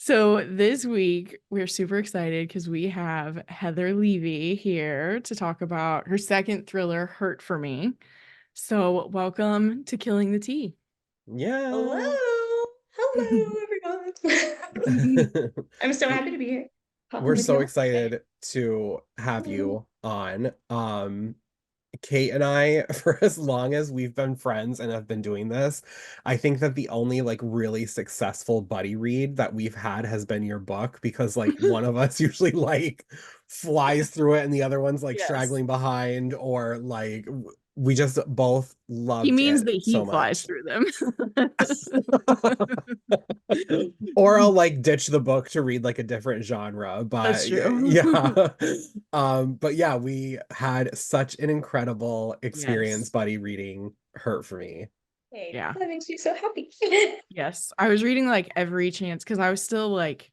So this week we're super excited because we have Heather Levy here to talk about her second thriller, Hurt for Me. So welcome to Killing the Tea. Yeah. Hello. Hello, everyone. I'm so happy to be here talking We're with so y'all today. excited to have you on. Kate and I, for as long as we've been friends and have been doing this, I think that the only like really successful buddy read that we've had has been your book because like one of us usually like flies through it and the other one's like Yes. straggling behind or like we just both He loved means it that he so flies much. through them. Or I'll like ditch the book to read like a different genre, That's but true. yeah. But yeah, we had such an incredible experience Yes. buddy reading Hurt for Me. Hey, Yeah. that makes me so happy. Yes. I was reading like every chance because I was still like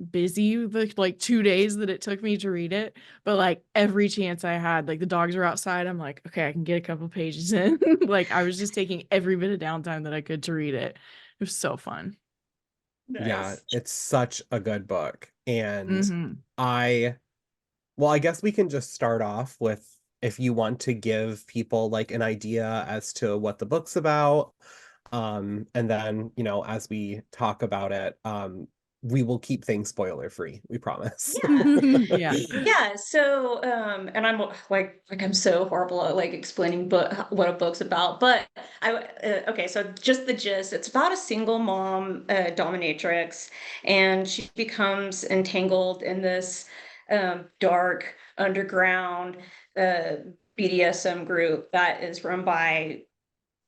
busy the like 2 days that it took me to read it, but like every chance I had, like the dogs are outside, I'm like, okay, I can get a couple pages in. Like I was just taking every bit of downtime that I could to read it. It was so fun. Yeah, Nice. it's such a good book. And Hmm. I well, I guess we can just start off with if you want to give people like an idea as to what the book's about. And then, as we talk about it, we will keep things spoiler free, we promise. Yeah. Yeah. Yeah, so and I'm like I'm so horrible at like explaining what a book's about, but okay, so just the gist, it's about a single mom dominatrix, and she becomes entangled in this dark underground uh BDSM group that is run by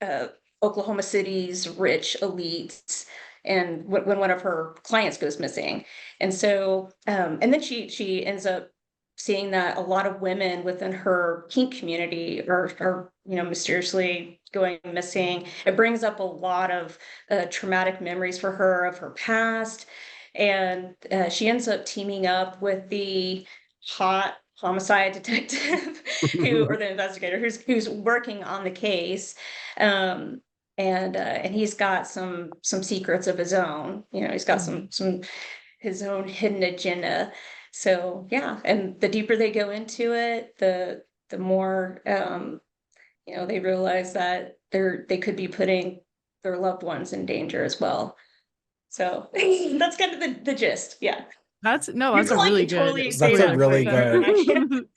uh Oklahoma City's rich elites, and when one of her clients goes missing. And so and then she ends up seeing that a lot of women within her kink community are mysteriously going missing. It brings up a lot of traumatic memories for her of her past, and she ends up teaming up with the hot homicide detective who, or the investigator who's working on the case. um and he's got some secrets of his own. He's got Mhm. some his own hidden agenda. So yeah, and the deeper they go into it, the more they realize that they could be putting their loved ones in danger as well. So that's kind of the gist. Yeah. That's no, You that's a can like really can good totally say That's a that really way better than good. I can.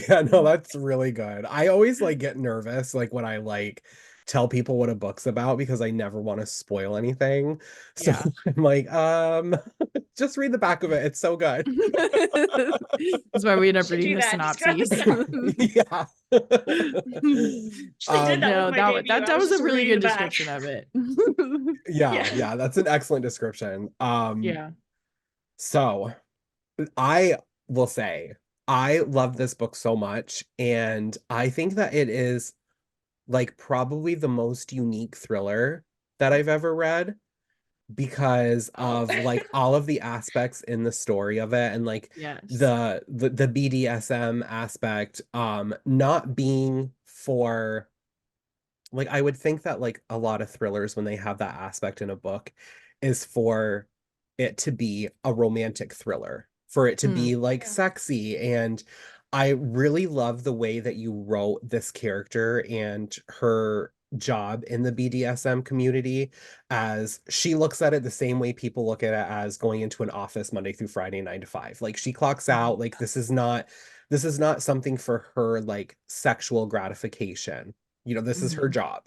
Yeah, no, that's really good. I always like get nervous like when I like tell people what a book's about because I never want to spoil anything. So Yeah. I'm like, just read the back of it. It's so good. That's why we end up Should reading do the that. Describe synopses. Yeah. actually did that with No, my debut. that I was was a just really reading good the back. description of it. Yeah, Yeah. yeah, that's an excellent description. Yeah. So I will say I love this book so much, and I think that it is like probably the most unique thriller that I've ever read because Oh. of like all of the aspects in the story of it and like Yes. the BDSM aspect not being for like I would think that like a lot of thrillers when they have that aspect in a book is for it to be a romantic thriller, for it to Mm. be like Yeah. sexy. And I really love the way that you wrote this character and her job in the BDSM community, as she looks at it the same way people look at it as going into an office Monday through Friday 9 to 5. Like she clocks Mhm. out, like this is not something for her like sexual gratification. This is her Mhm. job.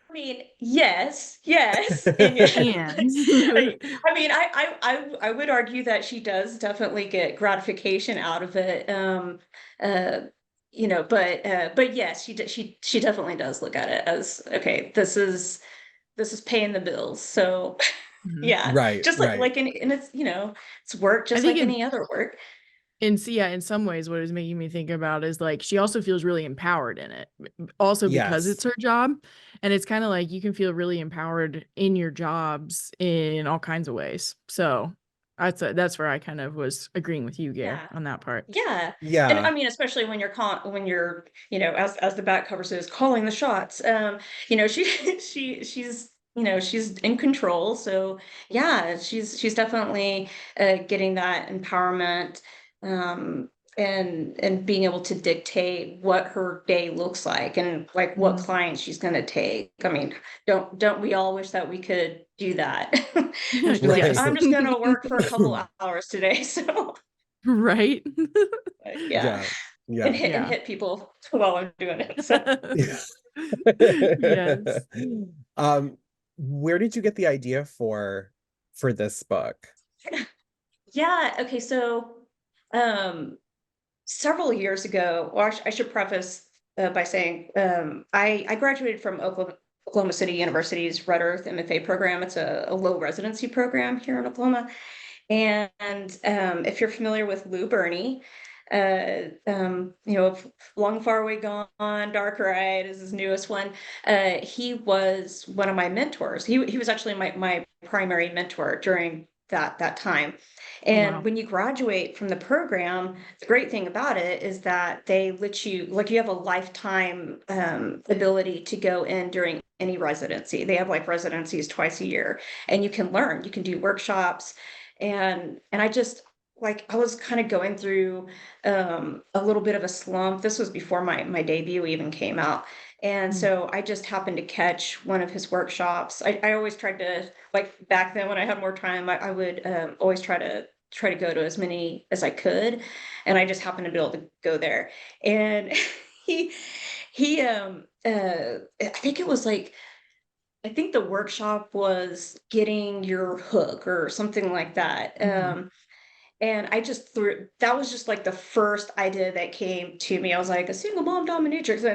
I mean, yes, and yes. And I mean, I would argue that she does definitely get gratification out of it. Uh, but yes, she definitely does look at it as, okay, this is paying the bills. So Mhm. yeah, Right, just like right. and it's it's work I just think like any other work. in some ways what is making me think about is like she also feels really empowered in it, also because Yes. it's her job. And it's kind of like you can feel really empowered in your jobs in all kinds of ways. So that's where I kind of was agreeing with you, Gare, Yeah. on that part. Yeah. And I Yeah. mean, especially when you're, as the back cover says, calling the shots. She she's she's in control. So yeah, she's definitely getting that empowerment, um, and being able to dictate what her day looks like and like what Mhm. clients she's going to take. I mean, don't we all wish that we could do that? And just be like, Yes. I'm just going to work for a couple hours today. So Right? yeah, Yeah. and Yeah. hit and Yeah. hit people while I'm doing it. So Yes. Um, where did you get the idea for this book? yeah, okay, so um several years ago, or I should preface by saying I graduated from Oklahoma City University's Red Earth MFA program. It's a low residency program here in Oklahoma. And if you're familiar with Lou Burney, Long Far Away Gone, Dark Ride is his newest one. He was one of my mentors. He was actually my primary mentor during that time. Oh, And wow. when you graduate from the program, the great thing about it is that they let you, like, you have a lifetime ability to go in during any residency. They have like residencies twice a year, and you can learn. You can do workshops, and I just, like, I was kind of going through a little bit of a slump. This was before my debut even came out. And Mm. so I just happened to catch one of his workshops. I always tried to, like, back then when I had more time, I would always try to go to as many as I could. And I just happened to be able to go there. And he I think it was like, I think the workshop was getting your hook or something like that. Mhm. And I just threw, that was just like the first idea that came to me. I was like, a single mom dominatrix,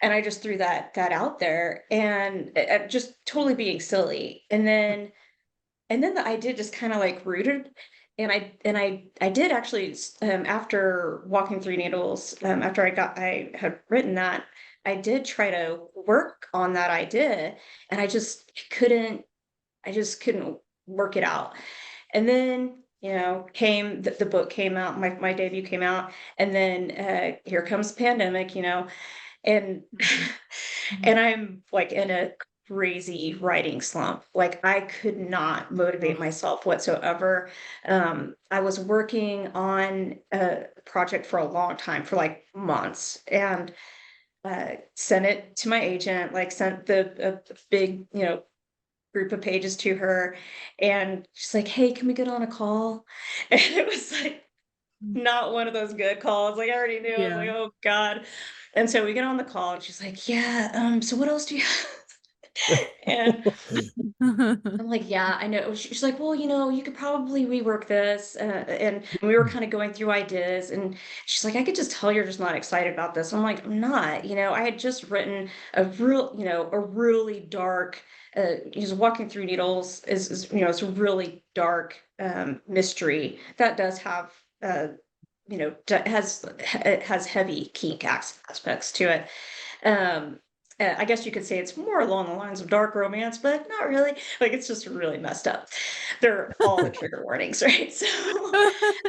and I just threw that out there, and just totally being silly. And then the idea just kind of like rooted. And I did actually, after walking through needles, after I had written that, I did try to work on that idea, and I just couldn't work it out. And then, came the book came out, my debut came out, and then here comes the pandemic, and Mhm. Mhm. and I'm like in a crazy writing slump. Like, I could not motivate Ugh. myself whatsoever. I was working on a project for a long time, for like months, and sent it to my agent, like sent a big, group of pages to her, and she's like, "Hey, can we get on a call?" And it was like Mm. not one of those good calls. Like, I already knew. I was Yeah. like, "Oh God." And so we get on the call, and she's like, "Yeah, so what else do you have?" And I'm like, "Yeah, I know." She's like, "Well, you could probably rework this." And we were kind of going through ideas, and she's like, "I could just tell you're just not excited about this." I'm like, "I'm not." I had just written a really dark. Just walking through needles it's a really dark mystery that does have it has heavy kink aspects to it. Um, I guess you could say it's more along the lines of dark romance, but not really. Like, it's just really messed up. They're all the trigger warnings, right?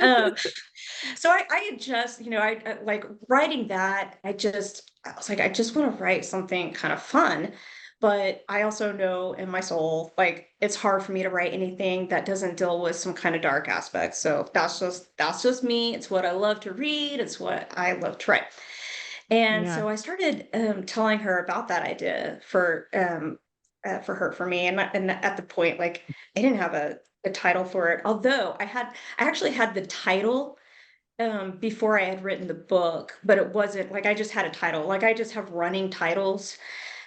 Um, so I had just, I like writing that. I was like, I just want to write something kind of fun. But I also know in my soul, like, it's hard for me to write anything that doesn't deal with some kind of dark aspect. So that's just me. It's what I love to read. It's what I love to write. And Yeah. so I started telling her about that idea for me, and at the point, like, I didn't have a title for it. Although I actually had the title before I had written the book, but it wasn't like I just had a title. Like, I just have running titles.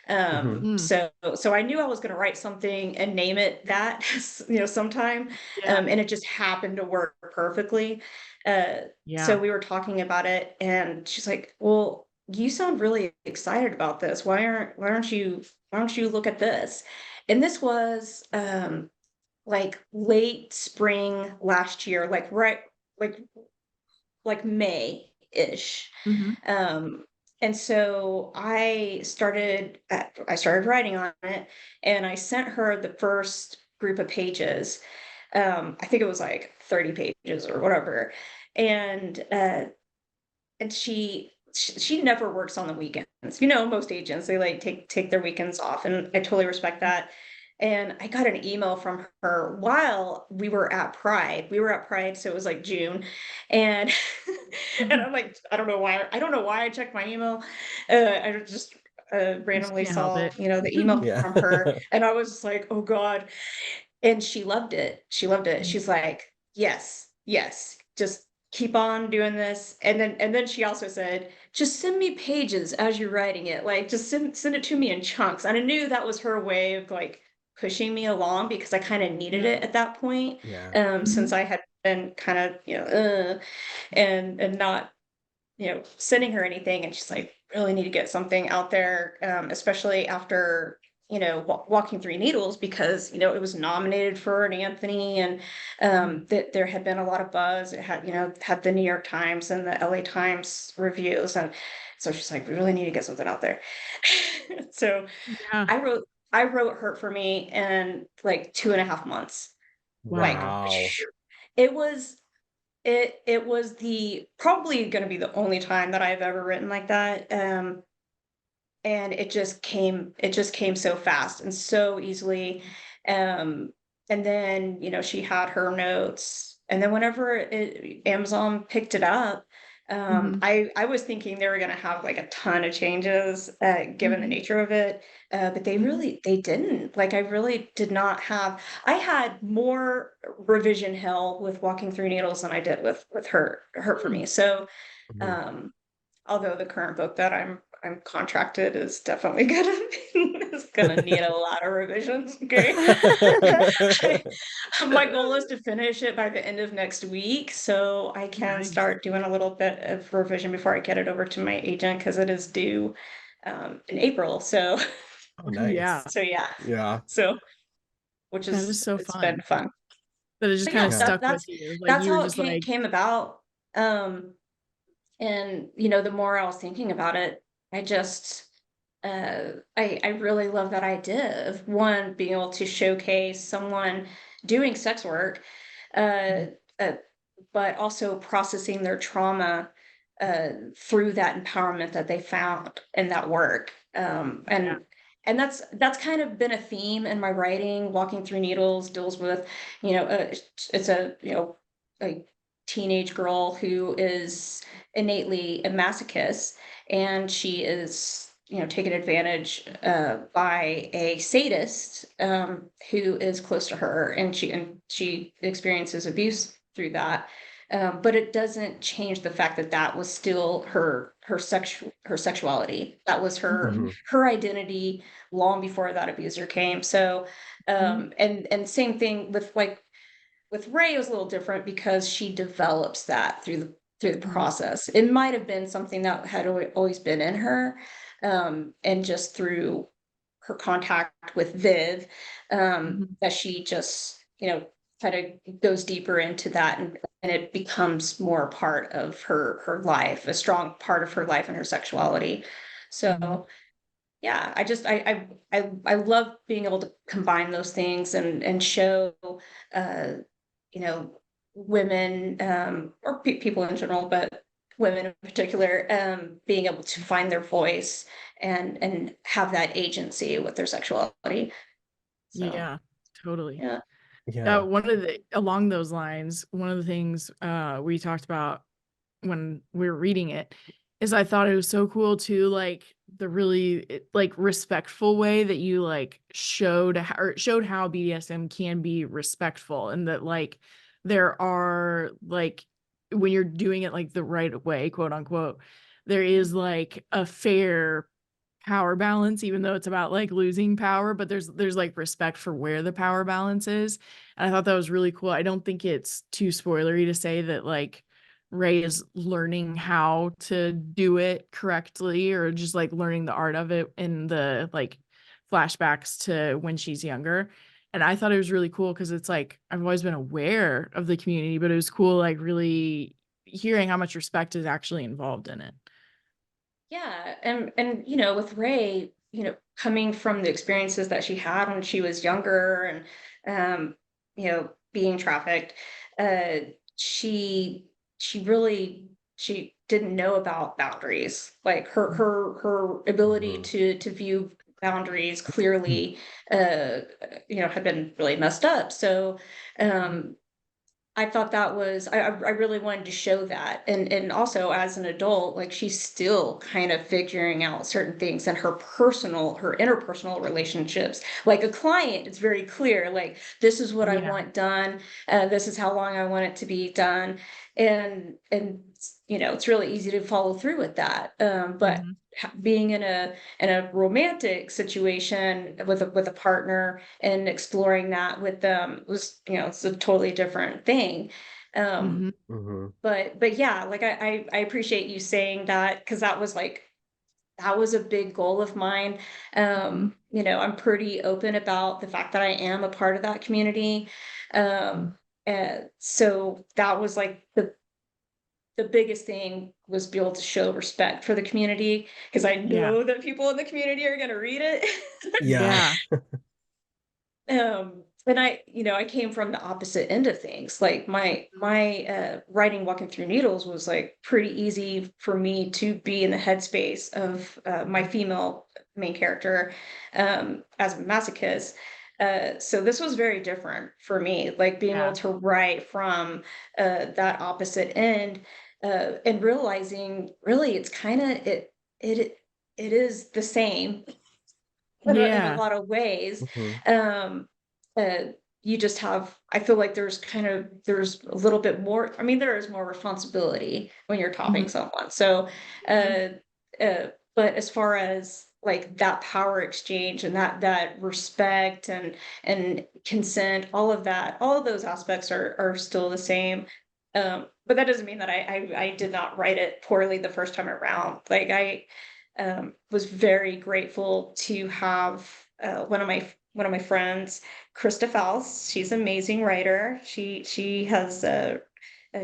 Mhm. Mm. So I knew I was going to write something and name it that, sometime. Yeah. And it just happened to work perfectly. So Yeah. we were talking about it, and she's like, "Well, you sound really excited about this. Why don't you look at this?" And this was like late spring last year, like right, like May-ish. Mhm. Um, and so I started writing on it, and I sent her the first group of pages. I think it was like 30 pages or whatever. And she never works on the weekends. Most agents, they like take their weekends off, and I totally respect that. And I got an email from her while we were at Pride. We were at Pride, so it was like June. And and I'm like, I don't know why I checked my email. I just Just randomly can't help saw, it. the email Yeah. from her, and I was like, oh God. And she loved it. She loved it. She's like, yes, yes, just keep on doing this. And then she also said, just send me pages as you're writing it. Like just send it to me in chunks. And I knew that was her way of like pushing me along because I kind of needed Yeah. it at that point. Yeah. Since I had been kind of, and not, sending her anything. And she's like, really need to get something out there, especially after, Walking Three Needles, because, it was nominated for an Anthony, and that there had been a lot of buzz. It had, had the New York Times and the LA Times reviews. And so she's like, we really need to get something out there. So Yeah. I wrote Hurt for Me in like 2.5 months. Like Wow. Wow. it was it was the probably going to be the only time that I've ever written like that. And it just came so fast and so easily. And then, she had her notes. And then whenever Amazon picked it up, Mhm. I was thinking they were going to have like a ton of changes, given the Mhm. nature of it. But Mhm. they didn't. Like, I really did not I had more revision hell with Walking Through Needles than I did with Hurt for Hmm. Me. So, Mhm. um, although the current book that I'm contracted is definitely gonna is gonna need a lot of revisions. Okay. My goal is to finish it by the end of next week, so I can Nice. start doing a little bit of revision before I get it over to my agent because it is due in April. So Oh, Yeah. nice. so yeah. Yeah. So which That is is so it's been fun. fun. That it just But kind yeah, of Yeah. that stuck with that's you. Like that's you were how it just like, came about. And the more I was thinking about it, I just I really love that idea of one being able to showcase someone doing sex work, uh, uh, but also processing their trauma through that empowerment that they found in that work. yeah. And that's kind of been a theme in my writing. Walking Through Needles deals with, it's a a teenage girl who is innately a masochist, and she is taken advantage by a sadist, who is close to her, and she experiences abuse through that. But it doesn't change the fact that that was still her sexuality. That was her Mhm. her identity long before that abuser came. So Mhm. and same thing with Rae, it was a little different because she develops that through the Mhm. process. It might have been something that had always been in her, and just through her contact with Viv, Mhm. that she just kind of goes deeper into that, and it becomes more a part of her life, a strong part of her life and her sexuality. Mhm. So yeah, I love being able to combine those things and show uh you know, women, or people in general, but women in particular, being able to find their voice and have that agency with their sexuality. So Yeah, totally. yeah. Yeah. One of the along those lines, one of the things we talked about when we were reading it is I thought it was so cool too, like the really like respectful way that you like showed how BDSM can be respectful, and that like there are like when you're doing it like the right way, quote unquote, there is like a fair power balance, even though it's about like losing power, but there's like respect for where the power balance is. And I thought that was really cool. I don't think it's too spoilery to say that like Rae is learning how to do it correctly, or just like learning the art of it in the like flashbacks to when she's younger. And I thought it was really cool because it's like I've always been aware of the community, but it was cool like really hearing how much respect is actually involved in it. Yeah, and with Rae, coming from the experiences that she had when she was younger, and being trafficked, uh, she really she didn't know about boundaries. Like her ability Mhm. to view boundaries clearly, had been really messed up. So, I thought that was I really wanted to show that. And also as an adult, like she's still kind of figuring out certain things in her interpersonal relationships. Like a client, it's very clear, like this is what I Yeah. want done, this is how long I want it to be done. And it's really easy to follow through with that. But Mhm. being in a romantic situation with a partner and exploring that with them was, it's a totally different thing. Um, Mhm. Mhm. but yeah, like I appreciate you saying that, because that was a big goal of mine. Mhm. I'm pretty open about the fact that I am a part of that community. And so that was like the biggest thing, was be able to show respect for the community, because I Yeah. know that people in the community are going to read it. Yeah. Yeah. And I came from the opposite end of things. Like my writing Walking Through Needles was like pretty easy for me to be in the headspace of my female main character, as a masochist. So this was very different for me, like being able Yeah. to write from that opposite end, and realizing really it's kind of it it is the same in a Yeah. lot of ways. Mhm. Um, you just have, I feel like there's a little bit more, I mean, there is more responsibility when you're topping Mhm. someone. So, Mhm. uh, but as far as like that power exchange and that respect and consent, all of those aspects are still the same. But that doesn't mean that I did not write it poorly the first time around. Like I was very grateful to have one of my friends, Krista Faust. She's an amazing writer. She has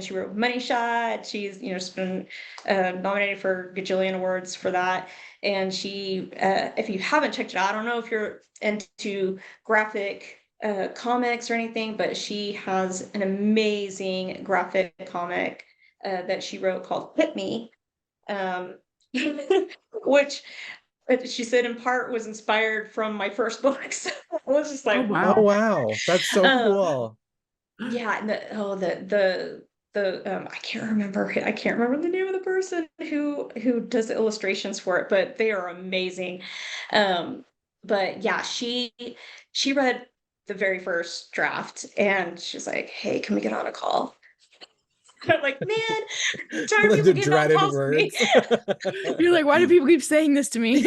she wrote Money Shot. She's just been nominated for gajillion awards for that. And she, if you haven't checked it out, I don't know if you're into graphic comics or anything, but she has an amazing graphic comic that she wrote called Hit Me, um, which she said in part was inspired from my first book. So I was just Oh, like, Oh wow. what? wow, that's so Um, cool. yeah, and I can't remember the name of the person who does the illustrations for it, but they are amazing. Um, but yeah, she read the very first draft and she's like, "Hey, can we get on a call?" And I'm like, "Man, I'm tired of people The getting on dreaded calls with me." words. You're like, why do people keep saying this to me?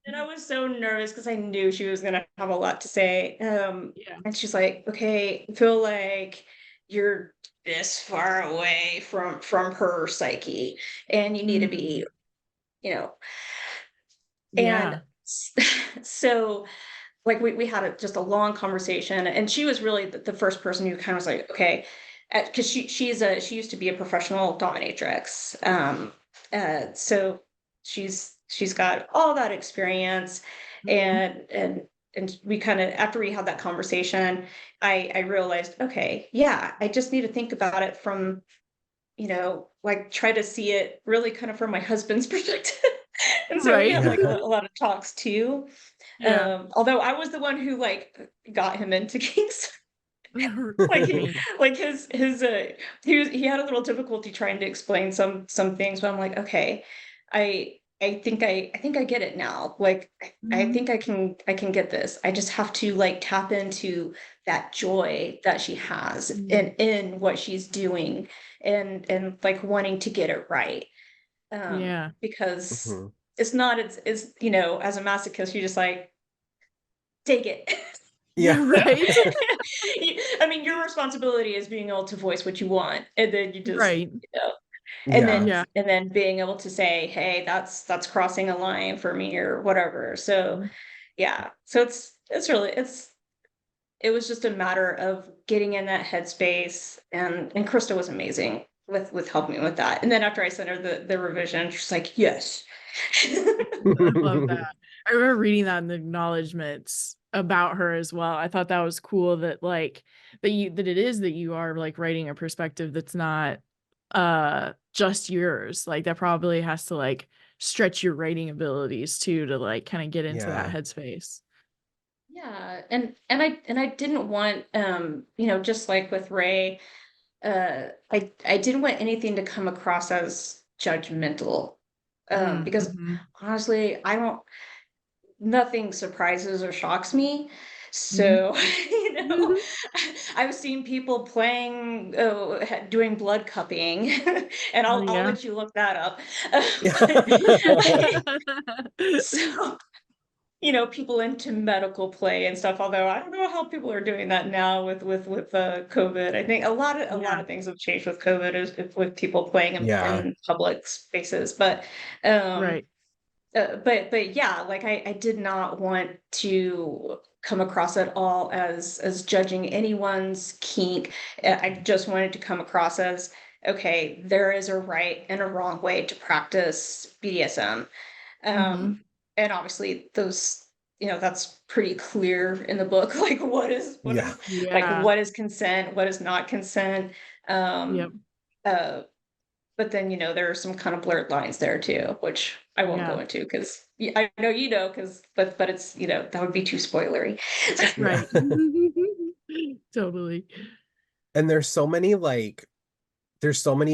And I was so nervous because I knew she was gonna have a lot to say. Yeah. And she's like, "Okay, I feel like you're this far away from her psyche, and you need to Mm. be, you know." And Yeah. so, like, we had just a long conversation, and she was really the first person who kind of was like, "Okay," because she used to be a professional dominatrix. So she's got all that experience. Mhm. And we kind of, after we had that conversation, I realized, okay, yeah, I just need to think about it from, like try to see it really kind of from my husband's perspective. And so we Right. had like a Yeah. lot of talks too. Yeah. Although I was the one who like got him into kinks. Like Right. he had a little difficulty trying to explain some things, but I'm like, okay, I think I get it now. Like I Mhm. think I can get this. I just have to like tap into that joy that she has Mhm. in what she's doing, and like wanting to get it right. Yeah. Because Mhm. it's as a masochist, you just like take it. Yeah. Right. I mean, your responsibility is being able to voice what you want, and then you just, Right. you know, and Yeah. then Yeah. and then being able to say, "Hey, that's crossing a line for me," or whatever. So, Mhm. yeah. So it was just a matter of getting in that headspace, and Krista was amazing with helping me with that. And then after I sent her the revision, she's like, "Yes." I love that. I remember reading that in the acknowledgments about her as well. I thought that was cool that like that it is that you are like writing a perspective that's not just yours. Like that probably has to like stretch your writing abilities too, to like kind of get into that Yeah. headspace. Yeah, and I didn't want you know, just like with Rae, I didn't want anything to come across as judgmental. Because Mm-hmm. honestly, I don't nothing surprises or shocks me. Mm-hmm. So, you know, I've seen people playing, doing blood cupping, and Oh I'll yeah. let you look that up. But Yeah. so, you know, people into medical play and stuff. Although I don't know how people are doing that now with COVID. I think a lot Yeah. of things have changed with COVID, is with people playing Yeah. in public spaces. But um, Right. but yeah, like I did not want to come across at all as judging anyone's kink. I just wanted to come across as, okay, there is a right and a wrong way to practice BDSM. Mm-hmm. And obviously those, you know, that's pretty clear in the book, like Yeah. Yeah. what is consent, what is not consent. Yep. Um, uh, but then, you know, there are some kind of blurred lines there too, which I won't Yeah. go into because I know you know, because but it's, you know, that would be too spoilery. Yeah. Right. Totally. And there's so many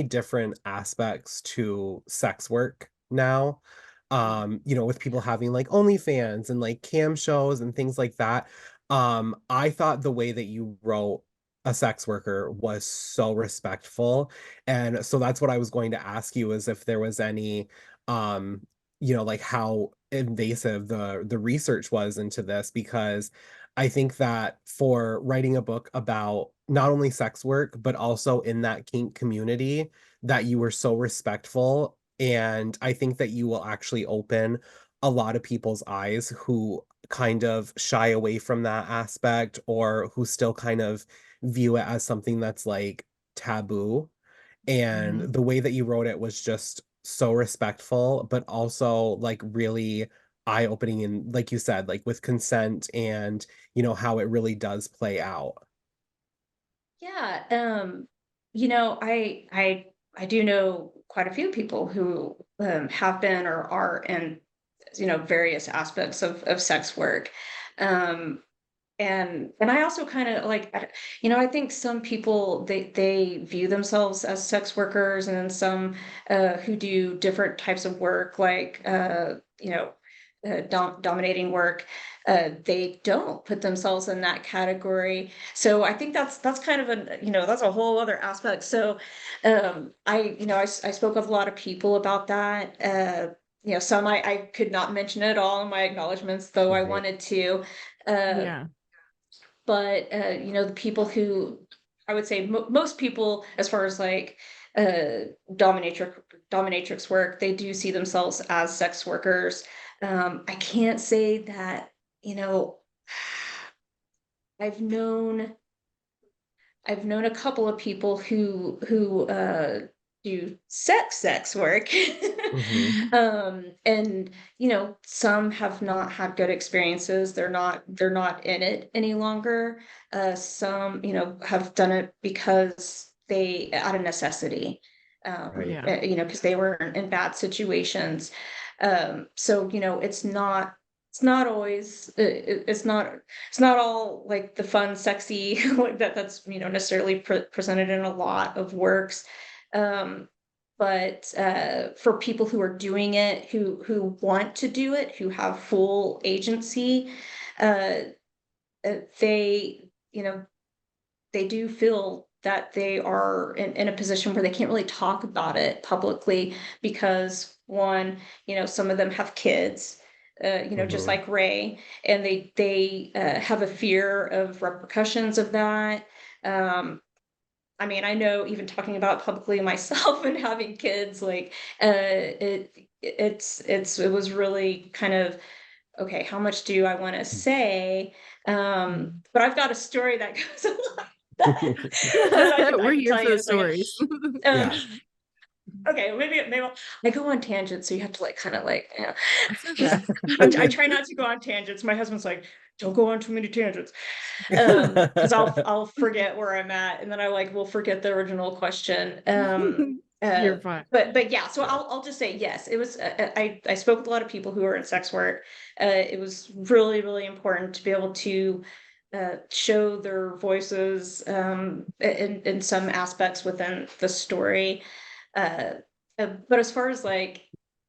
different aspects to sex work now. With people having like OnlyFans and like cam shows and things like that. I thought the way that you wrote a sex worker was so respectful. And so that's what I was going to ask you, is if there was any um, like how invasive the research was into this, because I think that for writing a book about not only sex work, but also in that kink community, that you were so respectful. And I think that you will actually open a lot of people's eyes who kind of shy away from that aspect, or who still kind of view it as something that's like taboo. And Mm-hmm. the way that you wrote it was just so respectful, but also like really eye-opening, and like you said, like with consent, and how it really does play out. Yeah, you know, I do know quite a few people who have been or are in, you know, various aspects of sex work. Um, and I also kind of like, you know, I think some people, they view themselves as sex workers, and then some who do different types of work, like you know, dominating work, they don't put themselves in that category. So I think that's kind of a, you know, that's a whole other aspect. So I spoke with a lot of people about that. You know, some I could not mention at all in my acknowledgments, though I Right. wanted to. Uh, Yeah. but you know, the people who, I would say most people, as far as like dominatrix dominatrix work, they do see themselves as sex workers. I can't say that, you know, I've known I've known a couple of people who do sex work. Hmm. And you know, some have not had good experiences. They're not in it any longer. Some, you know, have done it because they, out of necessity. Right. Yeah. You know, because they were in bad situations. So, you know, it's not always it's not all like the fun, sexy like that's, you know, necessarily presented in a lot of works. Um, but for people who are doing it, who want to do it, who have full agency, uh, they, you know, they do feel that they are in a position where they can't really talk about it publicly because, one, you know, some of them have kids, you know, just Hmm. like Rae, and they have a fear of repercussions of that. Um, I mean, I know, even talking about it publicly myself and having kids, like it was really kind of, okay, how much do I want to say? Mhm. But I've got a story that goes along that I We're can here tell for you in the a second. stories. Um, Yeah. okay, I go on tangents, so you have to like kind of like, you It's know, okay. I try not to go on tangents. My husband's like, don't go on too many tangents, because I'll forget where I'm at, and then I like will forget the original question. You're fine. But yeah, so Yeah. I'll just say yes. It was I spoke with a lot of people who are in sex work. It was really really important to be able to show their voices in some aspects within the story. Uh, but as far as like,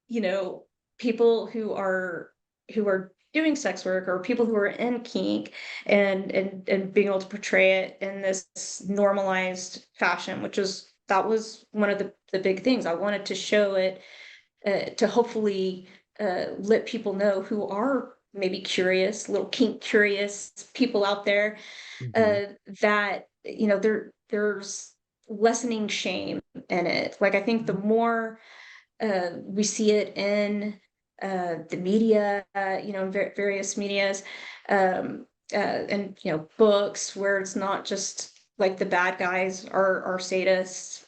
you know, people who are doing sex work or people who are in kink and being able to portray it in this normalized fashion, which is that was one of the big things. I wanted to show it to hopefully let people know who are maybe curious, little kink curious people out there, Mhm. that you know there's lessening shame in it. Like I think the more we see it in the media, you know, in various medias, and you know, books where it's not just like the bad guys are sadists,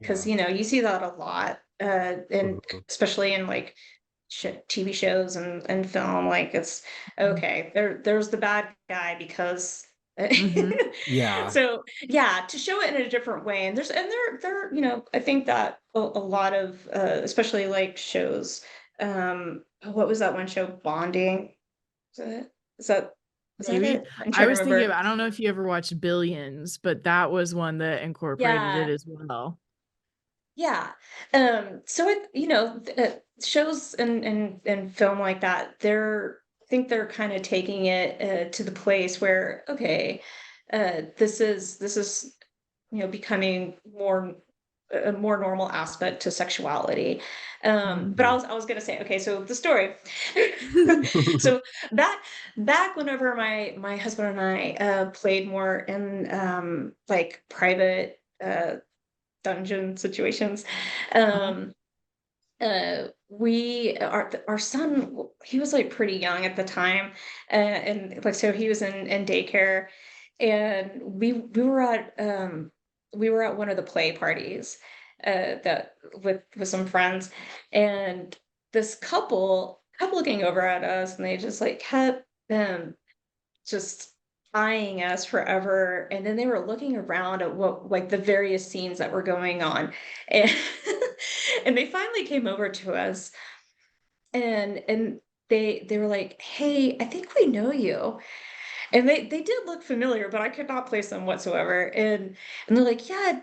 because Yeah. you know you see that a lot, and Mhm. especially in like TV shows and film. Like it's okay, there's the bad guy because. Mm-hmm. Yeah. So yeah, to show it in a different way, and there you know, I think that a lot of especially like shows, what was that one show, Bonding? Is that it? is that is that Maybe. it? I'm I trying to was thinking of, remember. I don't know if you ever watched Billions, but that was one that incorporated it Yeah, as well. yeah. So it, you know, shows and film like that, I think they're kind of taking it to the place where, okay, this is, you know, becoming more a more normal aspect to sexuality. But Mhm. I was gonna say, okay, so the story. So back whenever my husband and I played more in like private dungeon situations. Uh-huh. Um, we our son, he was like pretty young at the time, and like so he was in daycare, and we were at one of the play parties that with some friends, and this couple looking over at us, and they just like kept just eyeing us forever, and then they were looking around at what like the various scenes that were going on, and and they finally came over to us, and they were like, "Hey, I think we know you." And they did look familiar, but I could not place them whatsoever. And they're like, "Yeah,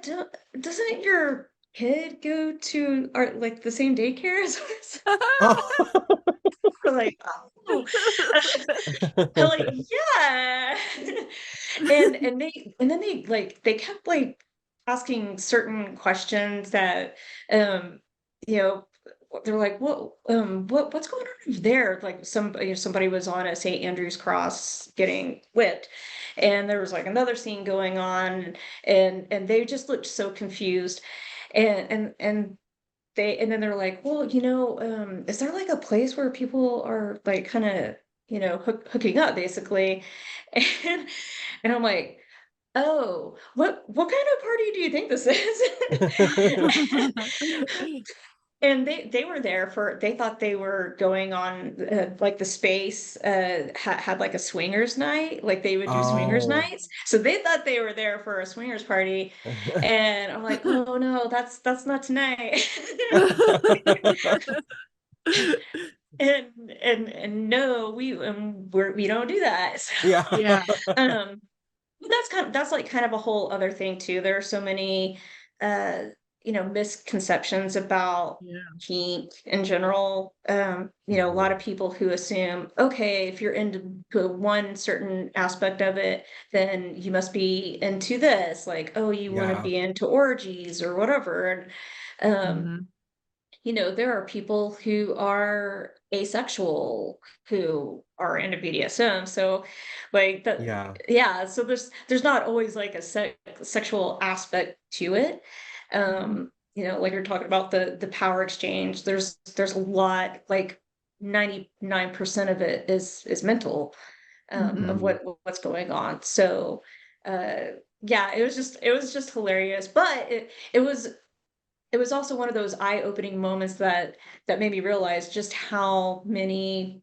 doesn't your kid go to our like the same daycare as us?" Oh. We're like, "Oh." I'm like, "Yeah." And then they like they kept like asking certain questions that you know, they're like, what's going on over there?" Like somebody was on a St. Andrew's cross getting whipped, and there was like another scene going on, and they just looked so confused, and and then they're like, "Well, you know, is there like a place where people are like kind of, you know, hooking up basically?" And and I'm like, "Oh, what kind of party do you think this is?" And they were there for, they thought they were going on like the space had like a swingers night, like they would do swingers Oh. nights, so they thought they were there for a swingers party, and I'm like, "Oh no, that's not tonight." And no, we don't do that. Yeah. So, Yeah. um, but that's like kind of a whole other thing too. There are so many, uh, you know, misconceptions about Yeah. kink in general. You know, a lot Mhm. of people who assume, okay, if you're into one certain aspect of it, then you must be into this. Like, oh, you want to Yeah. be into orgies or whatever. And Mhm. you know, there are people who are asexual who are into BDSM. So like that, Yeah. yeah, so there's not always like a sexual aspect to it. Mhm. You know, like you're talking about the power exchange, there's a lot, like 99% of it is mental, of Mhm. what's going on. So yeah, it was just hilarious. But it was also one of those eye-opening moments that made me realize just how many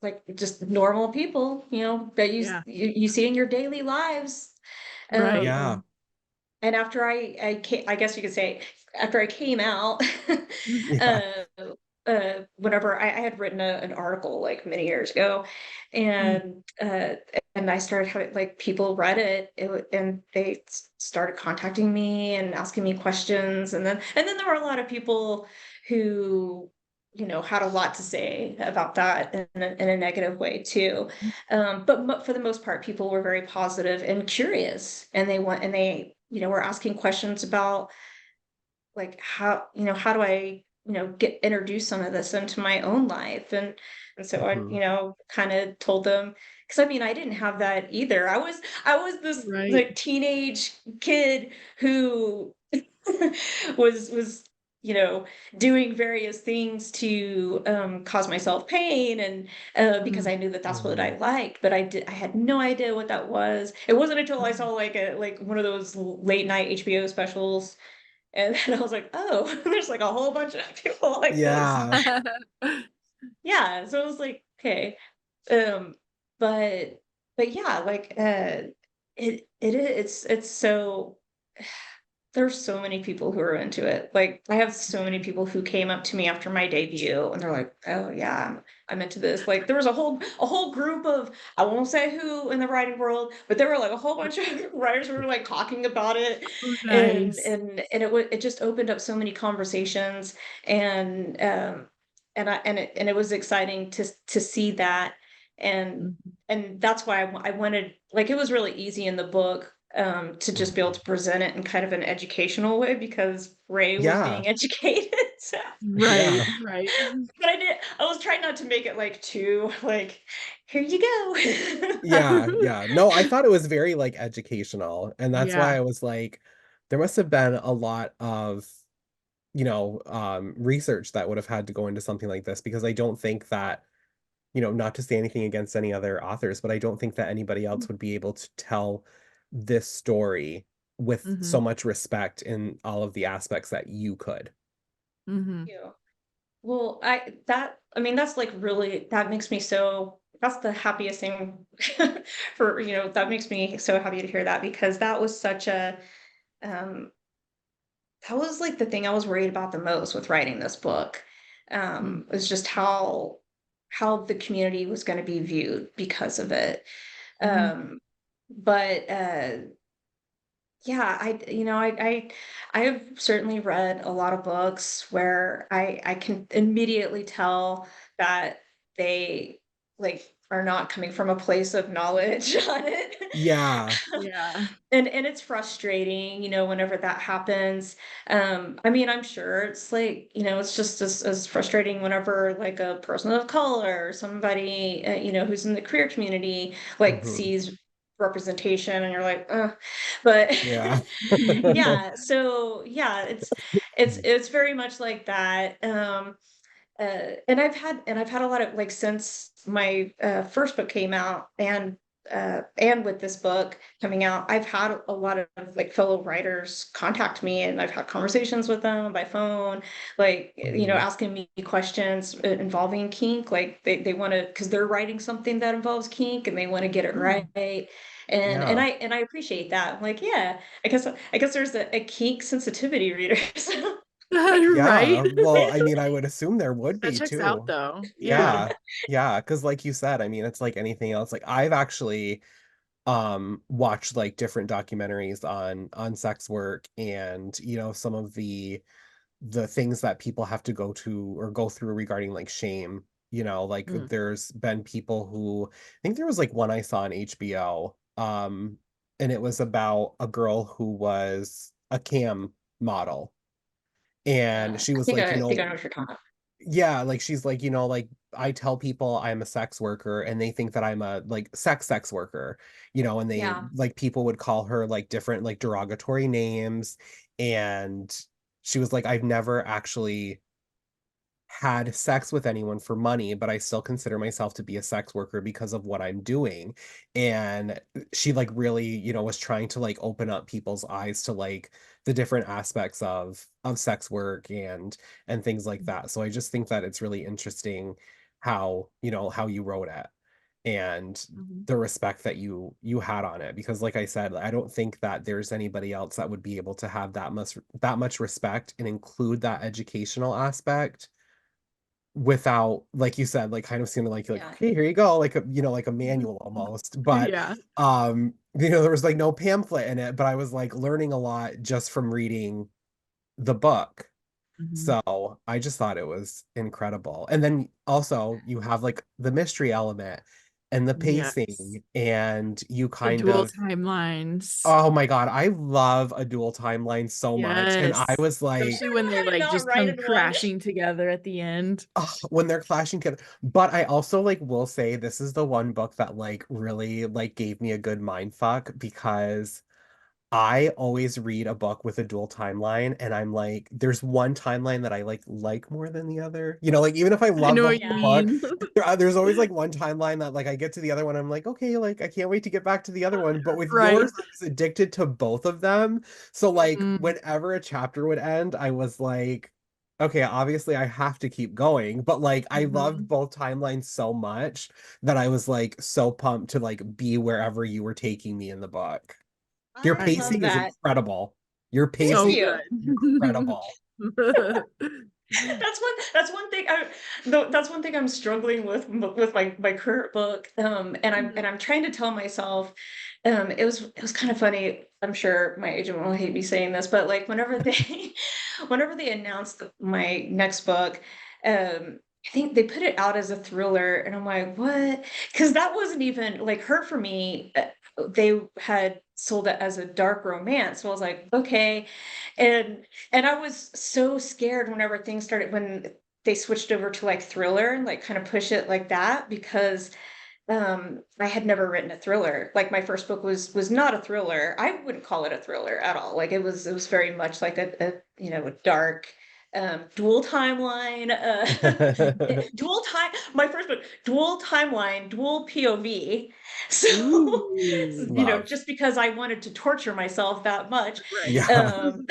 like just normal people, you know, that Yeah. you see in your daily lives. Right. Yeah. Um, and after I guess you could say, after I came out, Yeah. uh, whenever I had written an article like many years ago, Mm. and I started having like people read it, and they started contacting me and asking me questions, and then there were a lot of people who had a lot to say about that in a negative way too. But for the most part, people were very positive and curious, and they were asking questions about like how do I get introduce some of this into my own life, and so I Mhm. kind of told them, because I mean I didn't have that either. I was this Right. like teenage kid who was you know doing various things to cause myself pain, and because Mm. I knew that that's what I Mhm. liked, but I had no idea what that was. It wasn't until I Mm. saw like one of those late night HBO specials, and then I was like, oh, there's like a whole bunch of people like this. Yeah. Yeah, so it was like, okay. Um, but yeah, like it's so there's so many people who are into it. Like, I have so many people who came up to me after my debut, and they're like, "Oh yeah, I'm into this." Like, there was a whole group of, I won't say who in the writing world, but there were like a whole bunch of writers who were like talking about it, Oh, and nice. it just opened up so many conversations, and it was exciting to see that, and Mhm. that's why I wanted, like, it was really easy in the book to just be able Mhm. to present it in kind of an educational way because Ray was Yeah. being educated. So, Right, Yeah. right. but I was trying not to make it like too like, here you go. Yeah, yeah. No, I thought it was very, like, educational, and that's why Yeah. I was like, there must have been a lot of, research that would have had to go into something like this because I don't think that, not to say anything against any other authors, but I don't think that anybody else would be able to tell this story with so Mhm, much respect in all of the aspects that you could. mhm, You. Well, I mean, that's like really, that makes me so, that's the happiest thing that makes me so happy to hear that, because that was such um, that was like the thing I was worried about the most with writing this book. mm, Was just how the community was going to be viewed because of it. mhm, Um, but yeah, I have certainly read a lot of books where I can immediately tell that they like are not coming from a place of knowledge on it. Yeah. yeah, And it's frustrating, whenever that happens. I mean, I'm sure it's like, it's just as frustrating whenever like a person of color or somebody, who's in the queer community, like Mhm. sees representation, and you're like, but Yeah. yeah, so yeah, it's very much like that. And I've had a lot of, like, since my first book came out, and with this book coming out, I've had a lot of like fellow writers contact me, and I've had conversations with them by phone, like, Mhm. asking me questions involving kink. Like, they want to, because they're writing something that involves kink, and they want to get it right. mm. And Yeah. I appreciate that. I'm like, yeah, I guess there's a kink sensitivity reader. So Right? Yeah, well, I mean, I would assume there would That be checks out too. though. Yeah. Yeah, yeah, because like you said, I mean, it's like anything else, like, I've actually, watched, like, different documentaries on sex work and, some of the things that people have to go to or go through regarding, like, shame, like, Mm, there's been people who I think there was, like, one I saw on HBO, and it was about a girl who was a cam model, and she was like, I think I know what you're talking about. yeah, like, she's like, like, "I tell people I'm a sex worker, and they think that I'm a, like, sex worker," and they Yeah. like, people would call her, like, different, like, derogatory names, and she was like, "I've never actually had sex with anyone for money, but I still consider myself to be a sex worker because of what I'm doing." And she like really, was trying to like open up people's eyes to like the different aspects of sex work and things like mm. that. So I just think that it's really interesting how, how you wrote it. and Mhm. the respect that you had on it, because like I said, I don't think that there's anybody else that would be able to have that much respect and include that educational aspect without, like you said, like kind of seeming like you're like, Yeah. okay, here you go, like a, like a manual almost. But Yeah. there was like no pamphlet in it, but I was like learning a lot just from reading the book. Mhm. So I just thought it was incredible. And then also you have like the mystery element and the Yes. pacing, and you The kind dual of, timelines. oh my God, I love a dual timeline so much. And I Yes. was like, Especially I when don't know they how to like not just write come in one. crashing together at the end. oh, when they're clashing together. But I also like will say this is the one book that like really like gave me a good mind fuck, because I always read a book with a dual timeline and I'm like, there's one timeline that I like more than the other. Like even if I I love know the what you whole Yeah. book, mean. there's always like one timeline that like I get to the other one, I'm like, okay, like I can't wait to get back to the other one. But with Right. yours, I was addicted to both of them. So like Mm, whenever a chapter would end, I was like, okay, obviously I have to keep going. But like I loved mhm. both timelines so much that I was like so pumped to like be wherever you were taking me in the book. Your I I love pacing is agree. that. incredible. Your Thank So pacing you. good. is incredible. That's one thing that's one thing I'm struggling with my current book. And I'm trying to tell myself, it was kind of funny. I'm sure my agent will hate me saying this, but like whenever they whenever they announced my next book, I think they put it out as a thriller, and I'm like, what? Because that wasn't even like Hurt for Me. They had sold it as a dark romance, so I was like, okay, and I was so scared whenever things started when they switched over to like thriller and like kind of push it like that, because I had never written a thriller. Like my first book was not a thriller. I wouldn't call it a thriller at all. Like it was very much like a dark dual timeline dual time my first book, dual timeline, dual POV. So Ooh. Love. just because I wanted to torture myself that much. Right. Yeah. um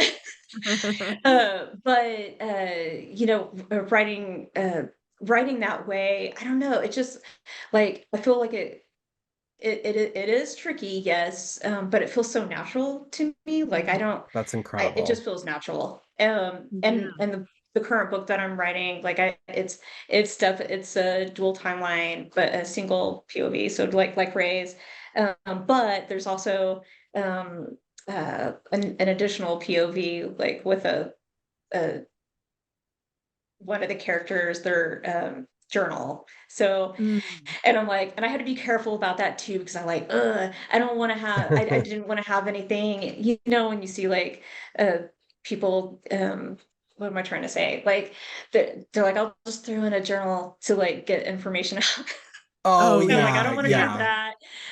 but writing that way, I don't know, it just like I feel like it is tricky, yes, but it feels so natural to me. Like I Mhm. don't, That's it just incredible. feels natural. Yeah. And the current book that I'm writing, like it's a dual timeline, but a single POV. So like Ray's, but there's also um, an additional POV, like with a one of the characters, their journal. So Mm. and I'm like, and I had to be careful about that too, because I'm like, I don't want to have, I didn't want to have anything, when you see like people, what am I trying to say? Like they're like, I'll just throw in a journal to like get information out. Oh Oh And I'm like, I yeah. yeah, don't want to do yeah. Yeah.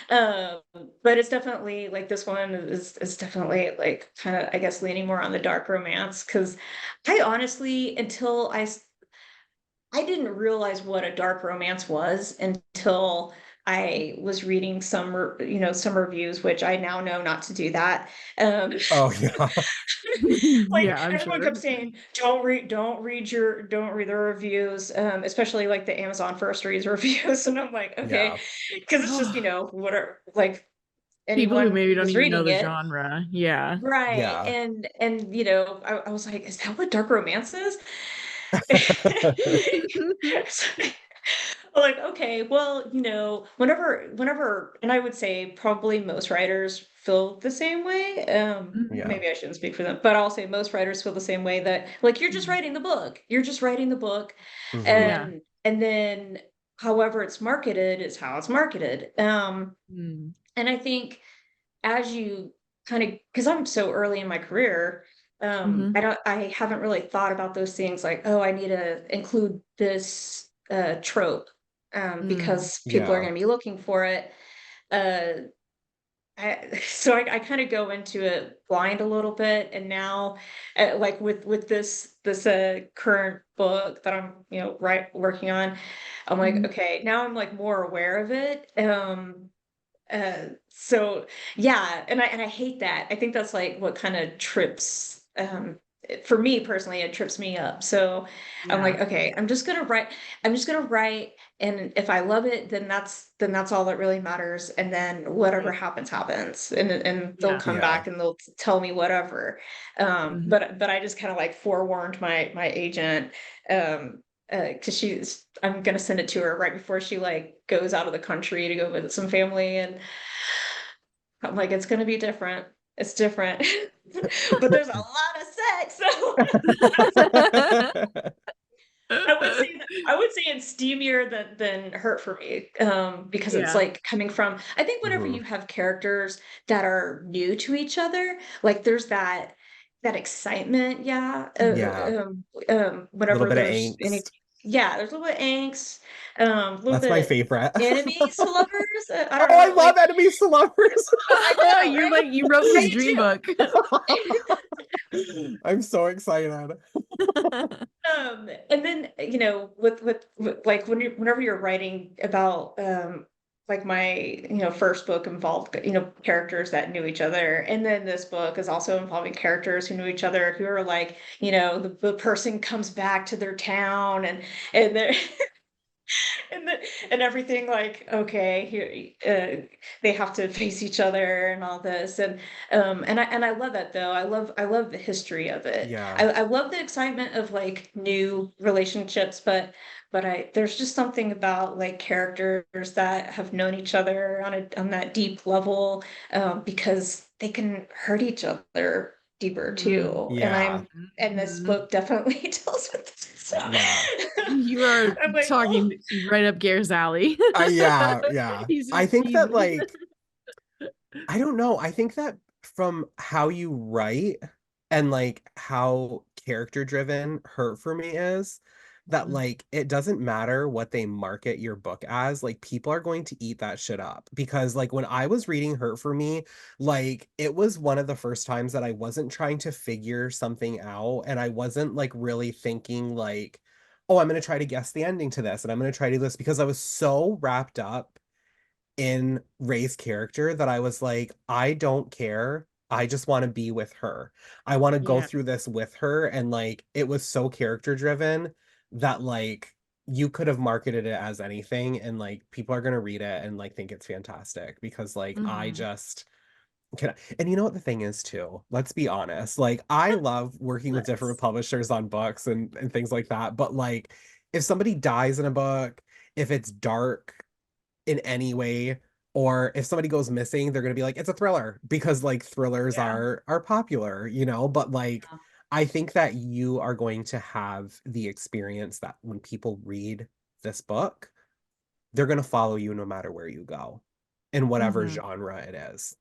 that. But it's definitely like this one is definitely like kind of, I guess, leaning more on the dark romance, because I honestly, I didn't realize what a dark romance was until I was reading some reviews, which I now know not to do that. Oh yeah. Like Yeah, I'm everyone sure. kept saying, don't read the reviews, especially like the Amazon first reads reviews, and I'm like, okay, Yeah. because it's just what are like People who anyone maybe don't was even know reading the it. genre. Yeah. Right. Yeah. And I was like, is that what dark romance is? Like, okay, well, whenever, and I would say probably most writers feel the same way. Mhm. Yeah. Maybe I shouldn't speak for them, but I'll say most writers feel the same way, that like you're just Mhm. writing the book. You're just writing the book, Hmm. Yeah. and then however it's marketed is how it's marketed. Mm. And I think as you kind of, because I'm so early in my career, Mhm. I haven't really thought about those things like, oh, I need to include this trope, Mm. because people are Yeah. going to be looking for it. Uh, so I kind of go into it blind a little bit, and now, like with this current book that I'm working on, I'm like, Mhm. okay, now I'm like more aware of it. So yeah, and I hate that. I think that's like what kind of trips for me personally, it trips me up. So I'm like, okay, I'm just gonna write. And if I love it, then that's all that really matters. And then whatever happens, happens. And they'll come Yeah. back and they'll tell me whatever. Mhm. But I just kind of like forewarned my agent, because I'm gonna send it to her right before she like goes out of the country to go visit some family, and I'm like, it's gonna be different. It's different. But there's a lot of sex, so I would say it's steamier than hurt for me, because it's Yeah. like coming from, I think whenever Mhm. you have characters that are new to each other, like there's that excitement, yeah. Yeah. A little Whenever bit of there's any, angst. yeah, there's a little bit of angst, a little That's my bit favorite. enemies to lovers. I Oh, don't I know, love like enemies to lovers. I know, You're right? like, you wrote his I do dream too. book. I'm so excited. And then with like whenever you're writing about like my first book involved characters that knew each other, and then this book is also involving characters who knew each other, who are like the person comes back to their town, and they're and the, and everything, like, okay, here they have to face each other and all this, and I love that, though. I love the history of it. Yeah. I love the excitement of like new relationships, but I there's just something about like characters that have known each other on that deep level, because they can hurt each other deeper Mhm. too. Yeah. And this Mhm. book definitely deals with this. So Yeah. You are I'm like, oh. talking right up Gare's alley. Yeah. He's I just think that he's like I don't know. I think that from how you write and like how character driven Hurt for Me is, that like it doesn't matter what they market your book as, like people are going to eat that shit up. Because like when I was reading Hurt for Me, like it was one of the first times that I wasn't trying to figure something out, and I wasn't like really thinking like, oh, I'm going to try to guess the ending to this and I'm going to try to do this, because I was so wrapped up in Ray's character that I was like, I don't care. I just want to be with her. I want to go Yeah. through this with her. And like, it was so character driven that like you could have marketed it as anything, and like people are going to read it and like think it's fantastic, because like I Mhm. just can. And you know what the thing is too? Let's be honest. Like, I love working with different Let's. publishers on books and things like that. But like, if somebody dies in a book, if it's dark in any way, or if somebody goes missing, they're going to be like, it's a thriller, because like thrillers Yeah. are popular, but like I think that you are going to have the experience that when people read this book, they're going to follow you no matter where you go, in whatever Mhm. genre it is.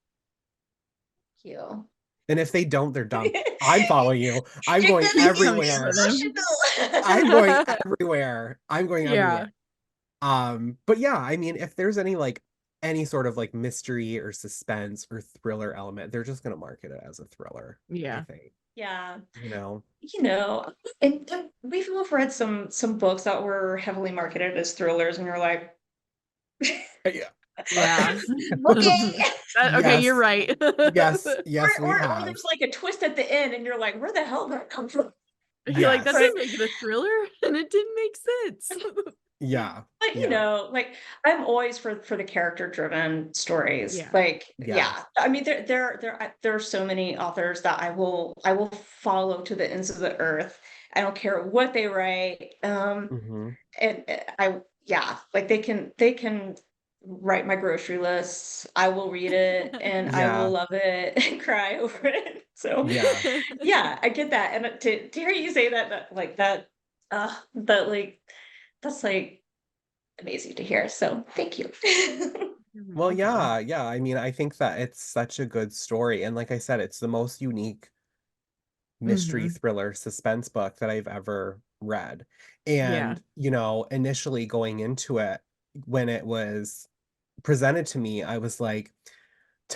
You. And if they don't, they're dumb. I'm following you. I'm You're going gonna He's be coming for everywhere. them. I'm going emotional. everywhere. I'm going Yeah. everywhere. But yeah, I mean, if there's any like any sort of like mystery or suspense or thriller element, they're just gonna market it as a thriller, I Yeah. think. Yeah. You know? You know, and we've both read some books that were heavily marketed as thrillers, and you're like, Yeah. Yeah. okay. Okay, you're Yes. right. Yes. Yes, we Or have. there's like a twist at the end, and you're like, where the hell did that come from? You're like, that Yes. But didn't make it a thriller, and it didn't make sense. Yeah. but Yeah. like I'm always for the character driven stories. Yeah. Like, Yeah. yeah, I mean there are so many authors that I will follow to the ends of the earth. I don't care what they write. Hmm. And I yeah, like they can write my grocery lists. I will read it and I will Yeah. love it and cry over it. So Yeah. yeah, I get that. And to hear you say that like that like that's like amazing to hear. So thank you. You're Well, welcome. yeah, yeah. I mean, I think that it's such a good story. And like I said, it's the most unique mystery Mhm. thriller suspense book that I've ever read. Yeah. And, initially going into it, when it was presented to me, I was like,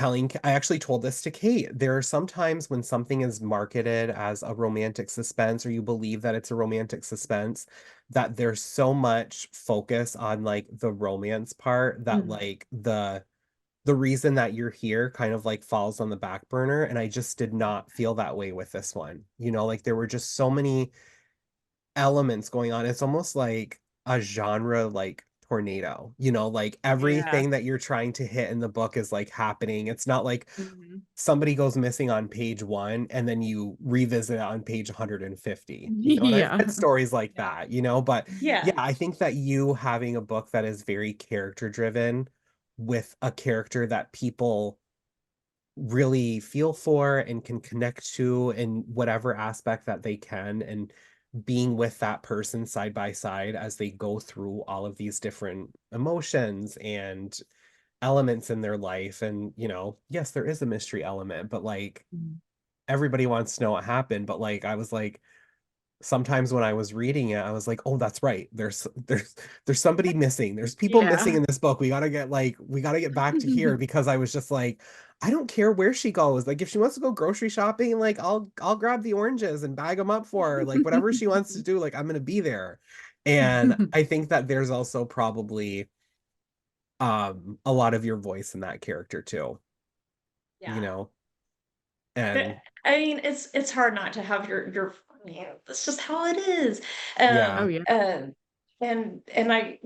I actually told this to Kate. There are some times when something is marketed as a romantic suspense, or you believe that it's a romantic suspense, that there's so much focus on like the romance part that Mhm. like the the reason that you're here kind of like falls on the back burner. And I just did not feel that way with this one. You know, like there were just so many elements going on. It's almost like a genre like tornado, you know, like Yeah. everything that you're trying to hit in the book is like happening. It's not like Mhm. somebody goes missing on page 1 and then you revisit it on page 150. You know, and I've Yeah. read stories like Yeah. that, you know, but yeah, Yeah. I think that you having a book that is very character driven with a character that people really feel for and can connect to in whatever aspect that they can, and being with that person side by side as they go through all of these different emotions and elements in their life. And you know, yes, there is a mystery element, but like Mhm. everybody wants to know what happened. But like I was like, sometimes when I was reading it, I was like, oh, that's right. There's somebody missing. There's people missing Yeah. in this book. We gotta get back to here, because I was just like, I don't care where she goes. Like if she wants to go grocery shopping, like I'll grab the oranges and bag them up for her. Like whatever she wants to do, like I'm gonna be there. And I think that there's also probably a lot of your voice in that character too, you Yeah. know? But, And I mean, it's hard not to have your that's just how it is. Oh, yeah. Um, yeah. um, and I,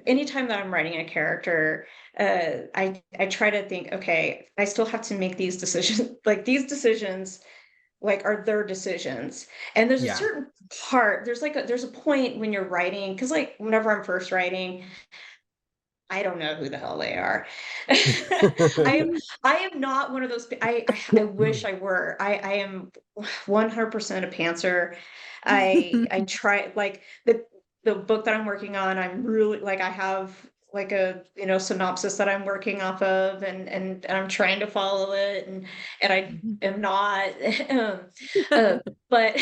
anytime that I'm writing a character, I try to think, okay, I still have to make these decisions. Like these decisions, like are their decisions. And there's a Yeah. certain part. There's a point when you're writing, because like whenever I'm first writing, I don't know who the hell they are. I am I am not one of those. I wish I were. I am 100% a pantser. I try like the book that I'm working on. I'm really like I have like a synopsis that I'm working off of, and I'm trying to follow it, and I am not. um, uh, but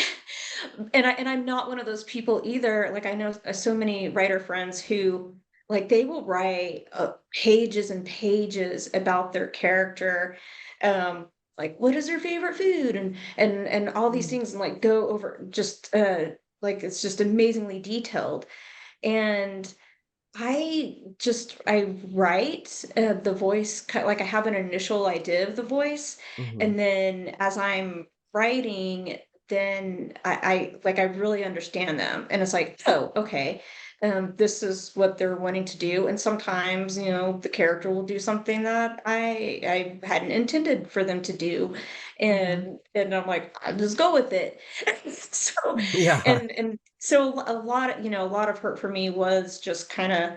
I'm not one of those people either. Like I know so many writer friends who like they will write pages and pages about their character, like what is their favorite food and all these Mm. things, and like go over just like it's just amazingly detailed. And I write the voice like I have an initial idea of the voice, Mhm. and then as I'm writing, then I really understand them, and it's like, oh, okay, this is what they're wanting to do. And sometimes the character will do something that I hadn't intended for them to do, Yeah. and I'm like, I'll just go with it. So Yeah. and so a lot of hurt for me was just kind of,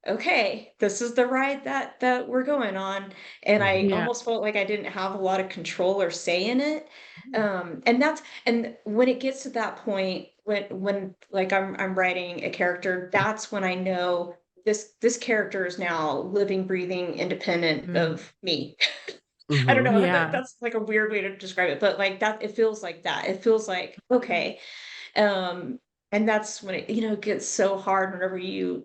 okay, this is the ride that we're going on. And I Mhm. Yeah. almost felt like I didn't have a lot of control or say in it. And when it gets to that point, when like I'm writing a character, that's when I know this character is now living, breathing, independent Mm. of me. I don't Mhm. know, Yeah. that's like a weird way to describe it, but like that, it feels like that. It feels like, okay, um, and that's when it, gets so hard whenever you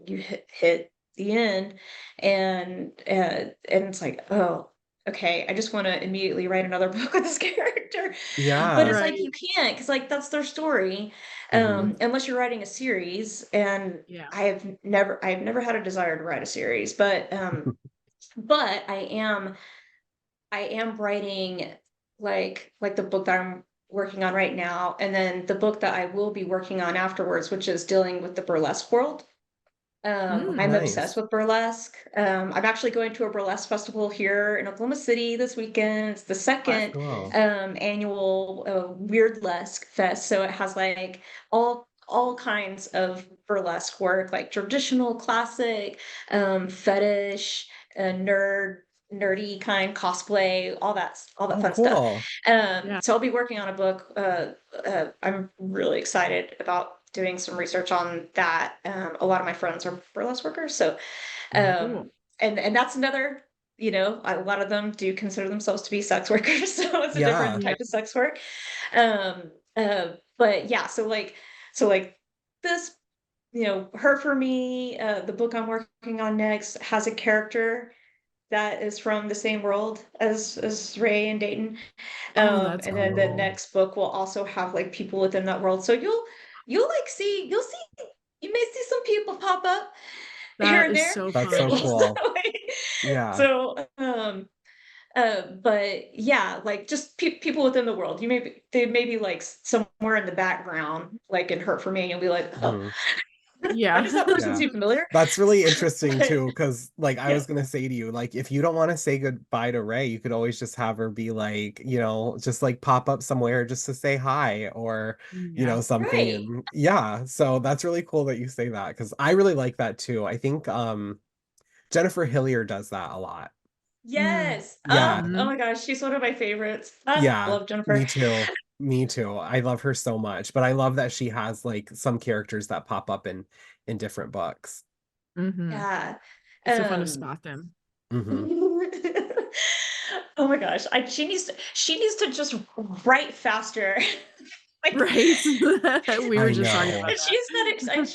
hit the end, and it's like, oh, okay, I just want to immediately write another book with this character. But Yeah. it's like you Right. can't, because like that's their story, Mhm. unless you're writing a series. And Yeah. I've never had a desire to write a series, but I am writing like the book that I'm working on right now, and then the book that I will be working on afterwards, which is dealing with the burlesque world. Oh, I'm Mm. obsessed nice. with burlesque. I'm actually going to a burlesque festival here in Oklahoma City this weekend. It's the second Cool. annual Weirdlesque Fest, so it has like all kinds of burlesque work, like traditional, classic, fetish, nerdy kind, cosplay, all that Oh, fun stuff. cool. Yeah. So I'll be working on a book. I'm really excited about doing some research on that. A lot of my friends are burlesque workers, so Mhm. Cool. and that's another. A lot of them do consider themselves to be sex workers, so it's a different Yeah. Yeah. type of sex work. But yeah, so like this, her for me, the book I'm working on next has a character that is from the same world as Rae and Dayton. Oh, that's And then the Oh, cool. next book will also have like people within that world. So you'll see, you may see some people pop up here That and is there. so that's so fun. cool. Yeah. So, but yeah, like just people within the world, they may be like somewhere in the background, like in Hurt for Me, and you'll be like, oh, Mhm. like, Yeah. does that person Yeah. seem familiar? That's really interesting But too, because like I yeah, was gonna say to you, like if you don't want to say goodbye to Rae, you could always just have her be like, just like pop up somewhere just to say hi or Yeah. something. right. And yeah, so that's really cool that you say that because I really like that too. I think Jennifer Hillier does that a lot. Mm. Yes. Yeah, Oh Mhm. my gosh, she's one of my favorites. I yeah, love Jennifer. me too. Me too. I love her so much, but I love that she has like some characters that pop up in different books. Mhm. Yeah. It's so fun to Um, spot them. Hmm. oh my gosh, she needs to just write faster. Like, Right? We were I just talking about know. and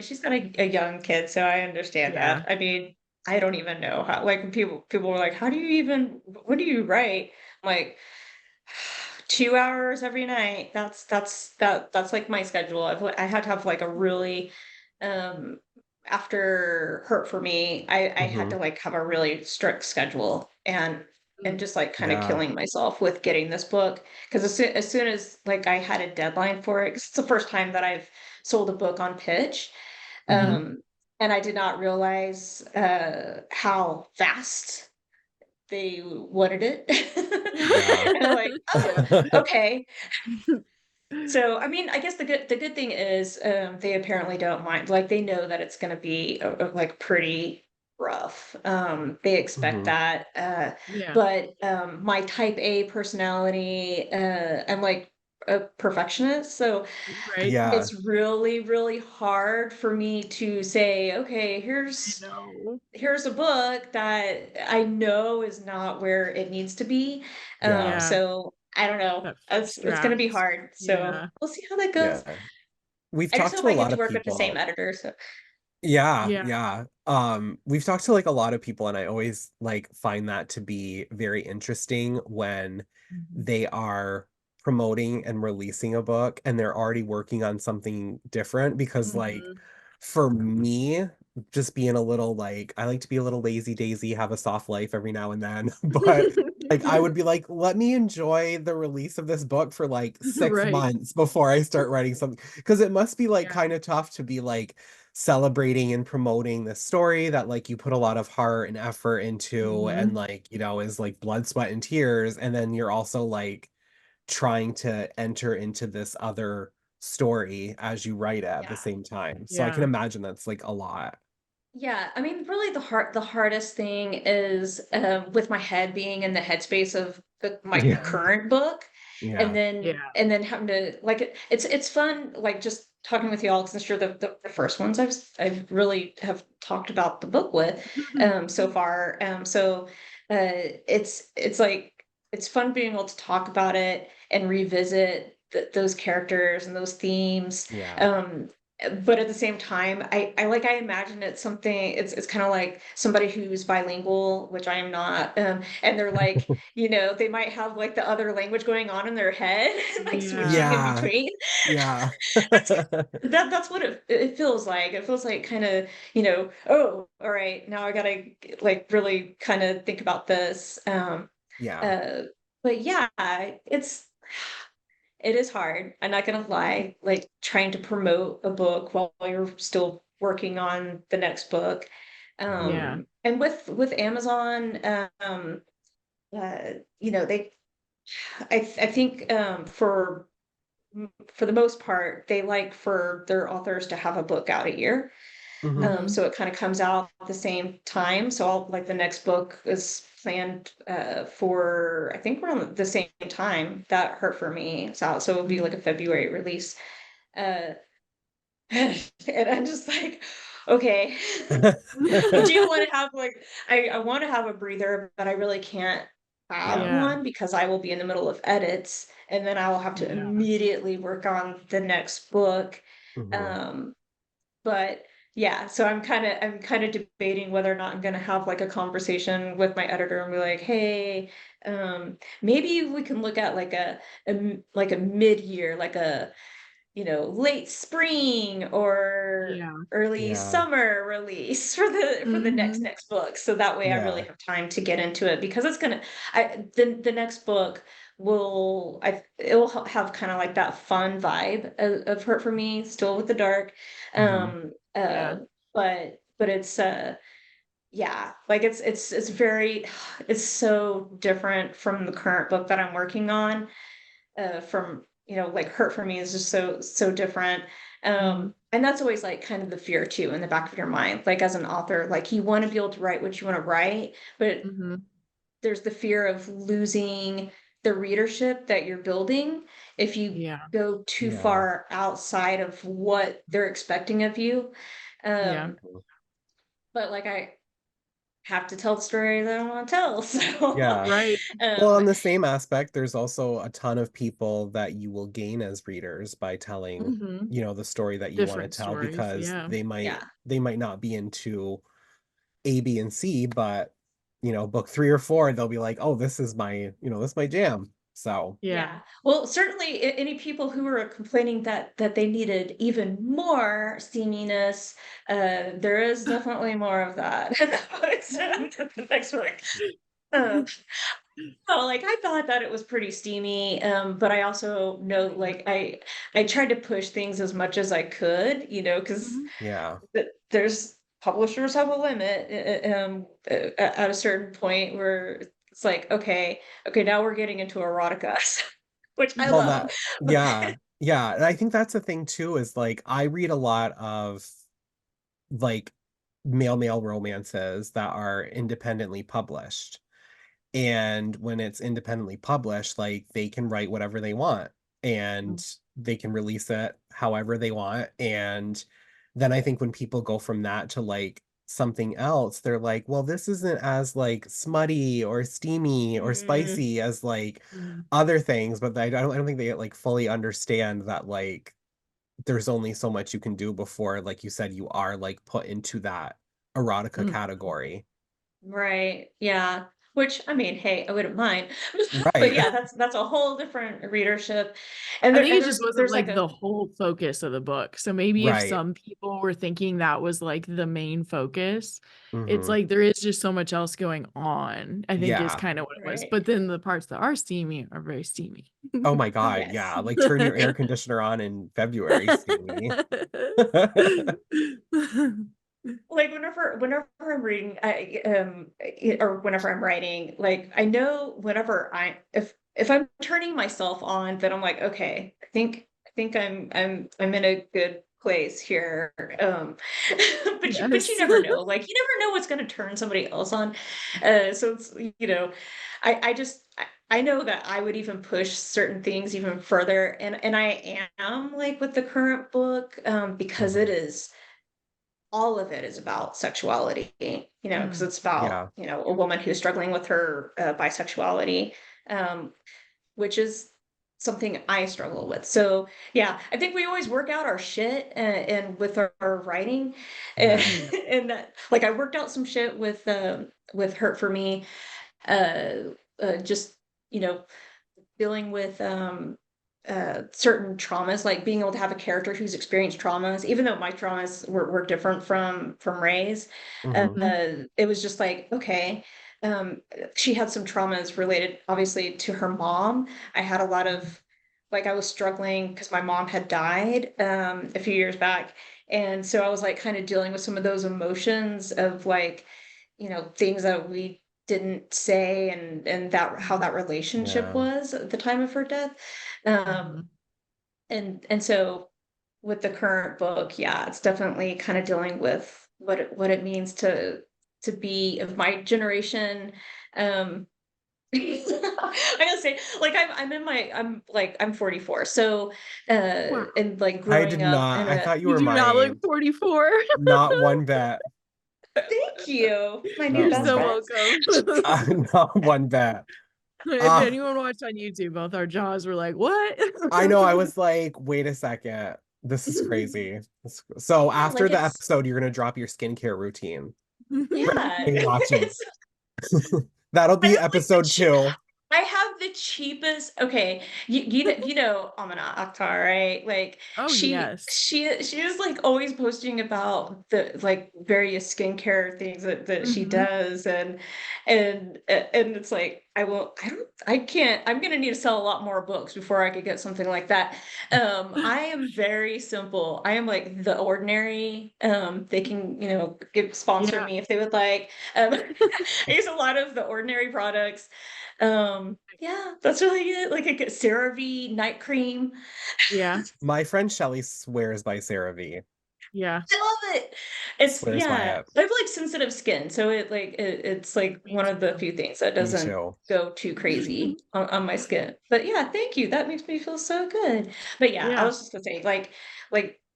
she's got a young kid, so I understand Yeah. that. I mean, I don't even know how, like when people were like, how do you even, what do you write? I'm like, 2 hours every night. That's like my schedule. I had to have like a really um after Hurt for Me, I had Hmm. to like have a really strict schedule and Mm. just like kind of Yeah. killing myself with getting this book because as soon as like I had a deadline for it, 'cause it's the first time that I've sold a book on pitch. Hmm. Um and I did not realize how fast they wanted it. Yeah. And I'm like, oh, Yeah. okay. So, I mean, I guess the good thing is, they apparently don't mind. Like they know that it's going to be like pretty rough. They expect Hmm. that. Yeah. But my type A personality, I'm like a perfectionist, so Right? Yeah. it's really, really hard for me to say, okay, I know. here's a book that I know is not where it needs to be. Yeah. Yeah. So I don't know. That first It's going to be draft. hard. So Yeah. we'll see how that goes. Yeah. We've I just talked hope to a I get lot to of work with the same people. editor. So Yeah, Yeah. yeah. We've talked to like a lot of people, and I always like find that to be very interesting when Mhm. they are promoting and releasing a book and they're already working on something different because like Mhm. for me, just being a little like I like to be a little lazy daisy, have a soft life every now and then, but like I would be like, let me enjoy the release of this book for like six Right. months before I start writing something because it must be like Yeah. kind of tough to be like celebrating and promoting this story that like you put a lot of heart and effort into and Mhm. like is like blood, sweat, and tears, and then you're also like trying to enter into this other story as you write it at the yeah. same time. So I can Yeah. imagine that's like a lot. Yeah, I mean, really, the hardest thing is with my head being in the headspace of my Yeah. current book, Yeah. Yeah. and then having to like it's fun like just talking with y'all because I'm sure the first ones I've really have talked about the book with so far. It's like it's fun being able to talk about it and revisit those characters and those themes. Yeah. Um, but at the same time, I imagine it's something, it's kind of like somebody who's bilingual, which I am not, and they're like, they might have like the other language going on in their head, like switching Yeah. in Yeah. between. Yeah. That's that's what it feels like. It feels like kind of, oh, all right, now I gotta like really kind of think about this. Yeah. Uh, but yeah, it is hard. I'm not gonna lie. Like trying to promote a book while you're still working on the next book. Mhm. Yeah. And with Amazon, uh, they I think for the most part, they like for their authors to have a book out a year. Mhm. Mhm. So it kind of comes out at the same time. So I'll like the next book is planned for I think around the same time that Hurt for Me is out. So it'll be like Mhm. a February release. Uh and I'm just like, okay. I do want to have like I want to have a breather, but I really can't have Yeah. Yeah. one because I will be in the middle of edits and then I will have to Yeah. immediately work on the next book. Mhm. Um but yeah, so I'm kind of debating whether or not I'm gonna have like a conversation with my editor and be like, hey, maybe we can look at like like a mid-year, like a late spring or Yeah. early summer release for the next book. So that way I really have time to get into it, because it's gonna the next book it will have kind of like that fun vibe of Hurt for Me, still with the dark. But it's yeah, like it's very it's so different from the current book that I'm working on. From like Hurt for Me is just so different. And that's always like kind of the fear too in the back of your mind, like as an author, like you want to be able to write what you want to write, but there's the fear of losing the readership that you're building if you go too far outside of what they're expecting of you. But like I have to tell the story that I want to tell. So Right. Well, on the same aspect, there's also a ton of people that you will gain as readers by telling, the story that you want to Different tell, stories, because yeah. they might not be into A, B, and C, but book 3 or 4, they'll be like, oh, this is my jam. So yeah. Well, certainly any people who were complaining that they needed even more steaminess, there is definitely more of that. The next one. So like I thought that it was pretty steamy, but I also know like I tried to push things as much as I could, because there's publishers have a limit at a certain point where it's like, okay, now we're getting into erotica, which I well, love. yeah. And I think that's the thing too, is like I read a lot of like male romances that are independently published. And when it's independently published, like they can write whatever they want and they can release it however they want. And then I think when people go from that to like something else, they're like, well, this isn't as like smutty or steamy or spicy as like other things. But I don't think they like fully understand that like there's only so much you can do before, like you said, you are like put into that erotica category. Right. Yeah. Which I mean, hey, I wouldn't mind. But Right. yeah, that's a whole different readership. And I think it just there's wasn't like like the whole focus of the book. So maybe if Right. some people were thinking that was like the main focus, it's Mhm. like there is just so much else going on, I think is Yeah. kind of what it was. Right. But then the parts that are steamy are very steamy. Oh my God, Yes. yeah, like turn your air conditioner on in February, steamy. Like whenever I'm reading, or whenever I'm writing, like I know whenever if I'm turning myself on, then I'm like, okay, I think I'm in a good place here. But you Yes. never know. Like you never know what's going to turn somebody else on. So it's I just I know that I would even push certain things even further, and I am like with the current book, because it Mhm. is all of it is about sexuality, because it's about, Yeah. a woman who's struggling with her bisexuality, which is something I struggle with. So yeah, I think we always work out our shit and with our writing, and, Yeah. and that, like I worked out some shit with Hurt for Me, uh, just you know dealing with certain traumas, like being able to have a character who's experienced traumas, even though my traumas were different from Ray's. Mhm. It was just like, okay, um, she had some traumas related, obviously, to her mom. I had a lot of, like, I was struggling because my mom had died a few years back. And so I was like kind of dealing with some of those emotions of like, things that we didn't say, and that how that relationship Yeah. was at the time of her death. Um, and so with the current book, yeah, it's definitely kind of dealing with what it means to be of my generation. Um, I gotta say, like I'm 44, so Wow. and like I did growing up not. in I a thought you You were do not my look 44. not one bit. thank you, my new Not You're one best so bit. friends. welcome. Not one bit. If Uh, anyone watched on YouTube, both our jaws were like, what? I know. I was like, wait a second. This is crazy. So Yeah, after like the it's episode, you're gonna drop your skincare routine. yeah, Watching. it's That'll I be have like the episode 2. I have the cheapest. Okay, you know Amina Akhtar, right? Like Oh, yes. she is like always posting about the like various skincare things that she Mhm. does, and it's like I can't. I'm gonna need to sell a lot more books before I could get something like that. I am very simple. I am like the ordinary. They can give sponsor Yeah. me if they would like. I use a lot of the ordinary products. Yeah, that's really it. Like a CeraVe night cream. Yeah. My friend Shelly swears by CeraVe. Yeah. I love it. It's Swears by yeah. it. I have like sensitive skin, so it's like Me one of the too. few things that Me doesn't too. go too crazy on my skin. But yeah, thank you. That makes me feel so good. But yeah, I Yeah. was just gonna say, like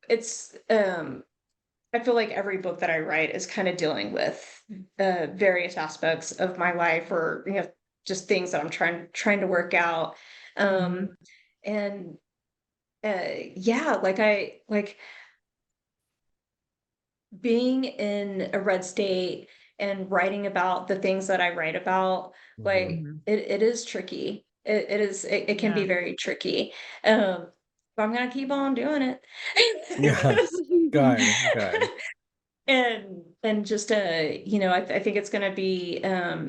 it's I feel like every book that I write is kind of dealing with various aspects of my life, or just things that I'm trying to work out. Mhm. Um, and yeah, like I like being in a red state and writing about the things that I write about. Mhm. Like Mhm. it is tricky. It can be Yeah. very tricky. Um, but I'm gonna keep on doing Yeah. it. Good. Good. And just I think it's going to be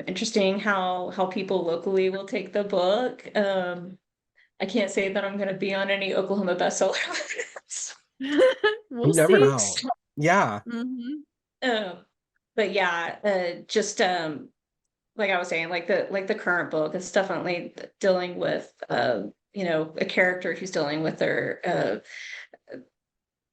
interesting how people locally will take the book. I can't say that I'm going to be on any Oklahoma bestseller lists. We'll You never see. know. Yeah. Mhm. um, but yeah, just like I was saying, like the current book is definitely dealing with a character who's dealing with their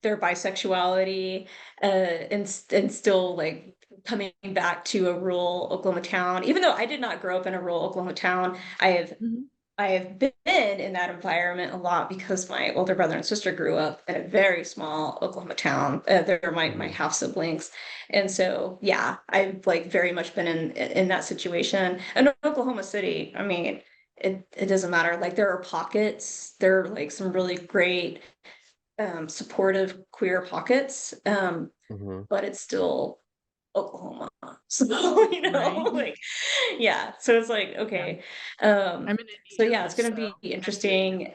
bisexuality, and still like coming back to a rural Oklahoma town. Even though I did not grow up in a rural Oklahoma town, Mhm. I have been in that environment a lot because my older brother and sister grew up in a very small Oklahoma town. They're my Mhm. half siblings, and so yeah, I've like very much been in that situation. And Oklahoma City, I mean, it doesn't matter. Like there are pockets. There are like some really great supportive queer pockets, Mhm. but it's still Oklahoma. So, Right. like, yeah. So it's like, Yeah. okay. I'm in So yeah, Indiana, it's gonna so be I feel you. interesting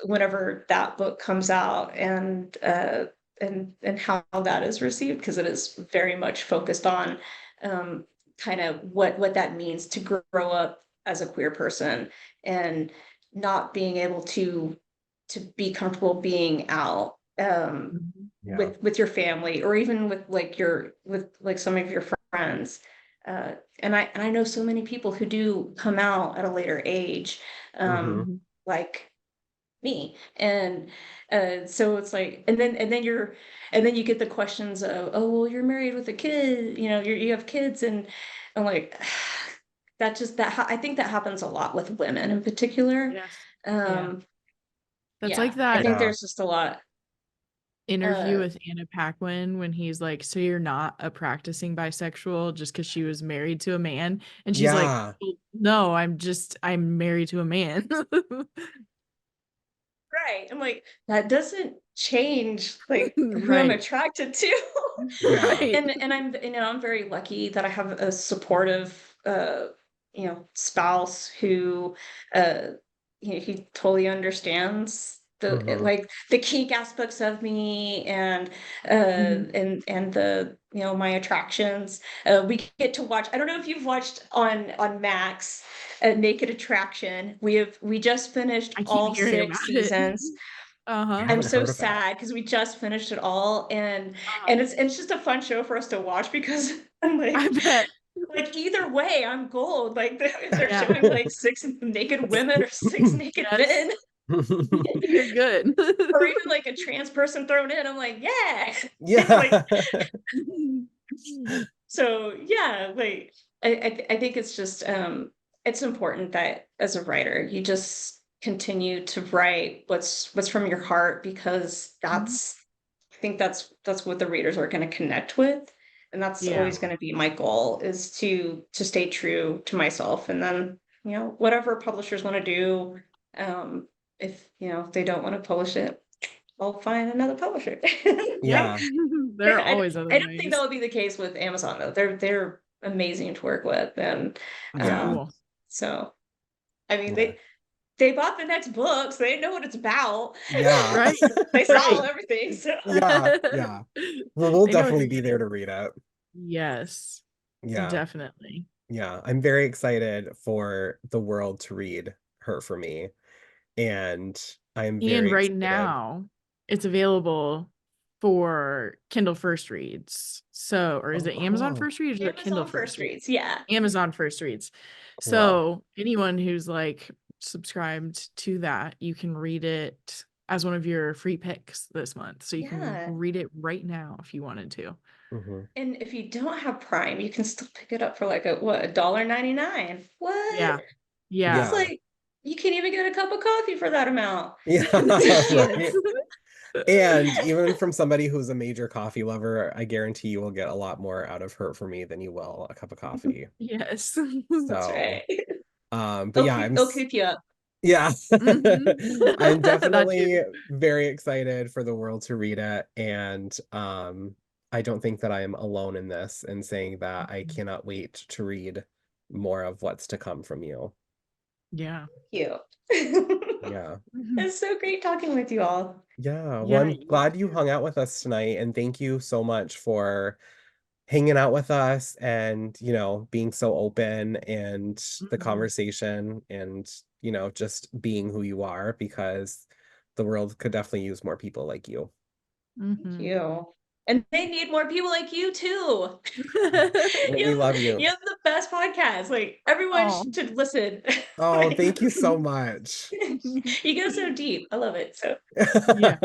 whenever that book comes out, and how that is received, because it is very much focused on kind of what that means to grow up as a queer person and not being able to be comfortable being out Mhm. Yeah. with your family, or even with like some of your friends. And I know so many people who do come out at a later age, Mhm. Mhm. like me. And so it's like, and then you get the questions of, oh well, you're married with a kid, you have kids, and I'm like, I think that happens a lot with women in particular. Yes. Yeah. um That's like yeah, I that think Yeah. there's just a lot. interview uh with Anna Paquin when he's like, "So you're not a practicing bisexual just because she was married to a man?" And she's like, Yeah. "Well, no, I'm married to a man." Right. I'm like, that doesn't change like who I'm Right. attracted to. Yeah. Right. And I'm very lucky that I have a supportive spouse who uh he totally understands Mhm. like the kink aspects of me, and Mhm. the my attractions. We get to watch, I don't know if you've watched on Max, Naked Attraction. We just finished I keep all hearing 6 about it. seasons. I Uh-huh. I'm haven't so heard of it. sad because we just finished it all, and Uh-huh. it's just a fun show for us to watch because I'm I bet. like either way, I'm gold. Like if they're Yeah. showing like 6 naked women or 6 naked Yes. men, You're good. or even like a trans person thrown in, I'm like, yeah. Like, Yeah. so yeah, like I think it's just it's important that as a writer you just continue to write what's from your heart, because Mhm. I think that's what the readers are going to connect with, and that's Yeah. always going to be my goal, is to stay true to myself. And then whatever publishers want to do, if they don't want to publish it, I'll find another publisher. Yep. Yeah. There are always other I don't think that ways. will be the case with Amazon though. They're amazing to work with, and That's Yeah. um, cool. so I mean, Yeah. they bought the next book, so they know what it's about. Yeah. Right. They saw Right. everything, so Yeah. Yeah. Well, we'll They know what definitely they're be there to getting. read it. Yes, Yeah. definitely. Yeah. I'm very excited for the world to read Her for Me. And I'm And very right excited. now, it's available for Kindle First Reads. So, or is Oh, it Amazon cool. First Reads or is it Kindle Amazon First first Reads? reads, yeah. Amazon First Reads. Cool. So, anyone who's like subscribed to that, you can read it as one of your free picks this month. So, you can Yeah. read it right now if you wanted to. Mhm. And if you don't have Prime, you can still pick it up for like $1.99. What? Yeah. Yeah. It's Yeah. like you can't even get a cup of coffee for that amount. Yeah. Yes. Right. And even from somebody who's a major coffee lover, I guarantee you will get a lot more out of Her for Me than you will a cup of coffee. Yes. That's So, right. but yeah, It'll keep you up. yeah. Mhm. I'm That definitely too. very excited for the world to read it. And I don't think that I am alone in this and saying that I Mhm. cannot wait to read more of what's to come from you. Yeah. You. Yeah. Mhm. It's so great talking with you all. Yeah. Well, Yeah, I'm you glad you too. hung out with us tonight. And thank you so much for hanging out with us and, being so open and the Mhm. conversation and, just being who you are because the world could definitely use more people like you. Thank Mhm. you. And they need more people like you too. Well, we love You you. have the best podcast. Like everyone Oh. should listen. Oh, Like, thank you so much. you go so deep. I love it. So Yeah.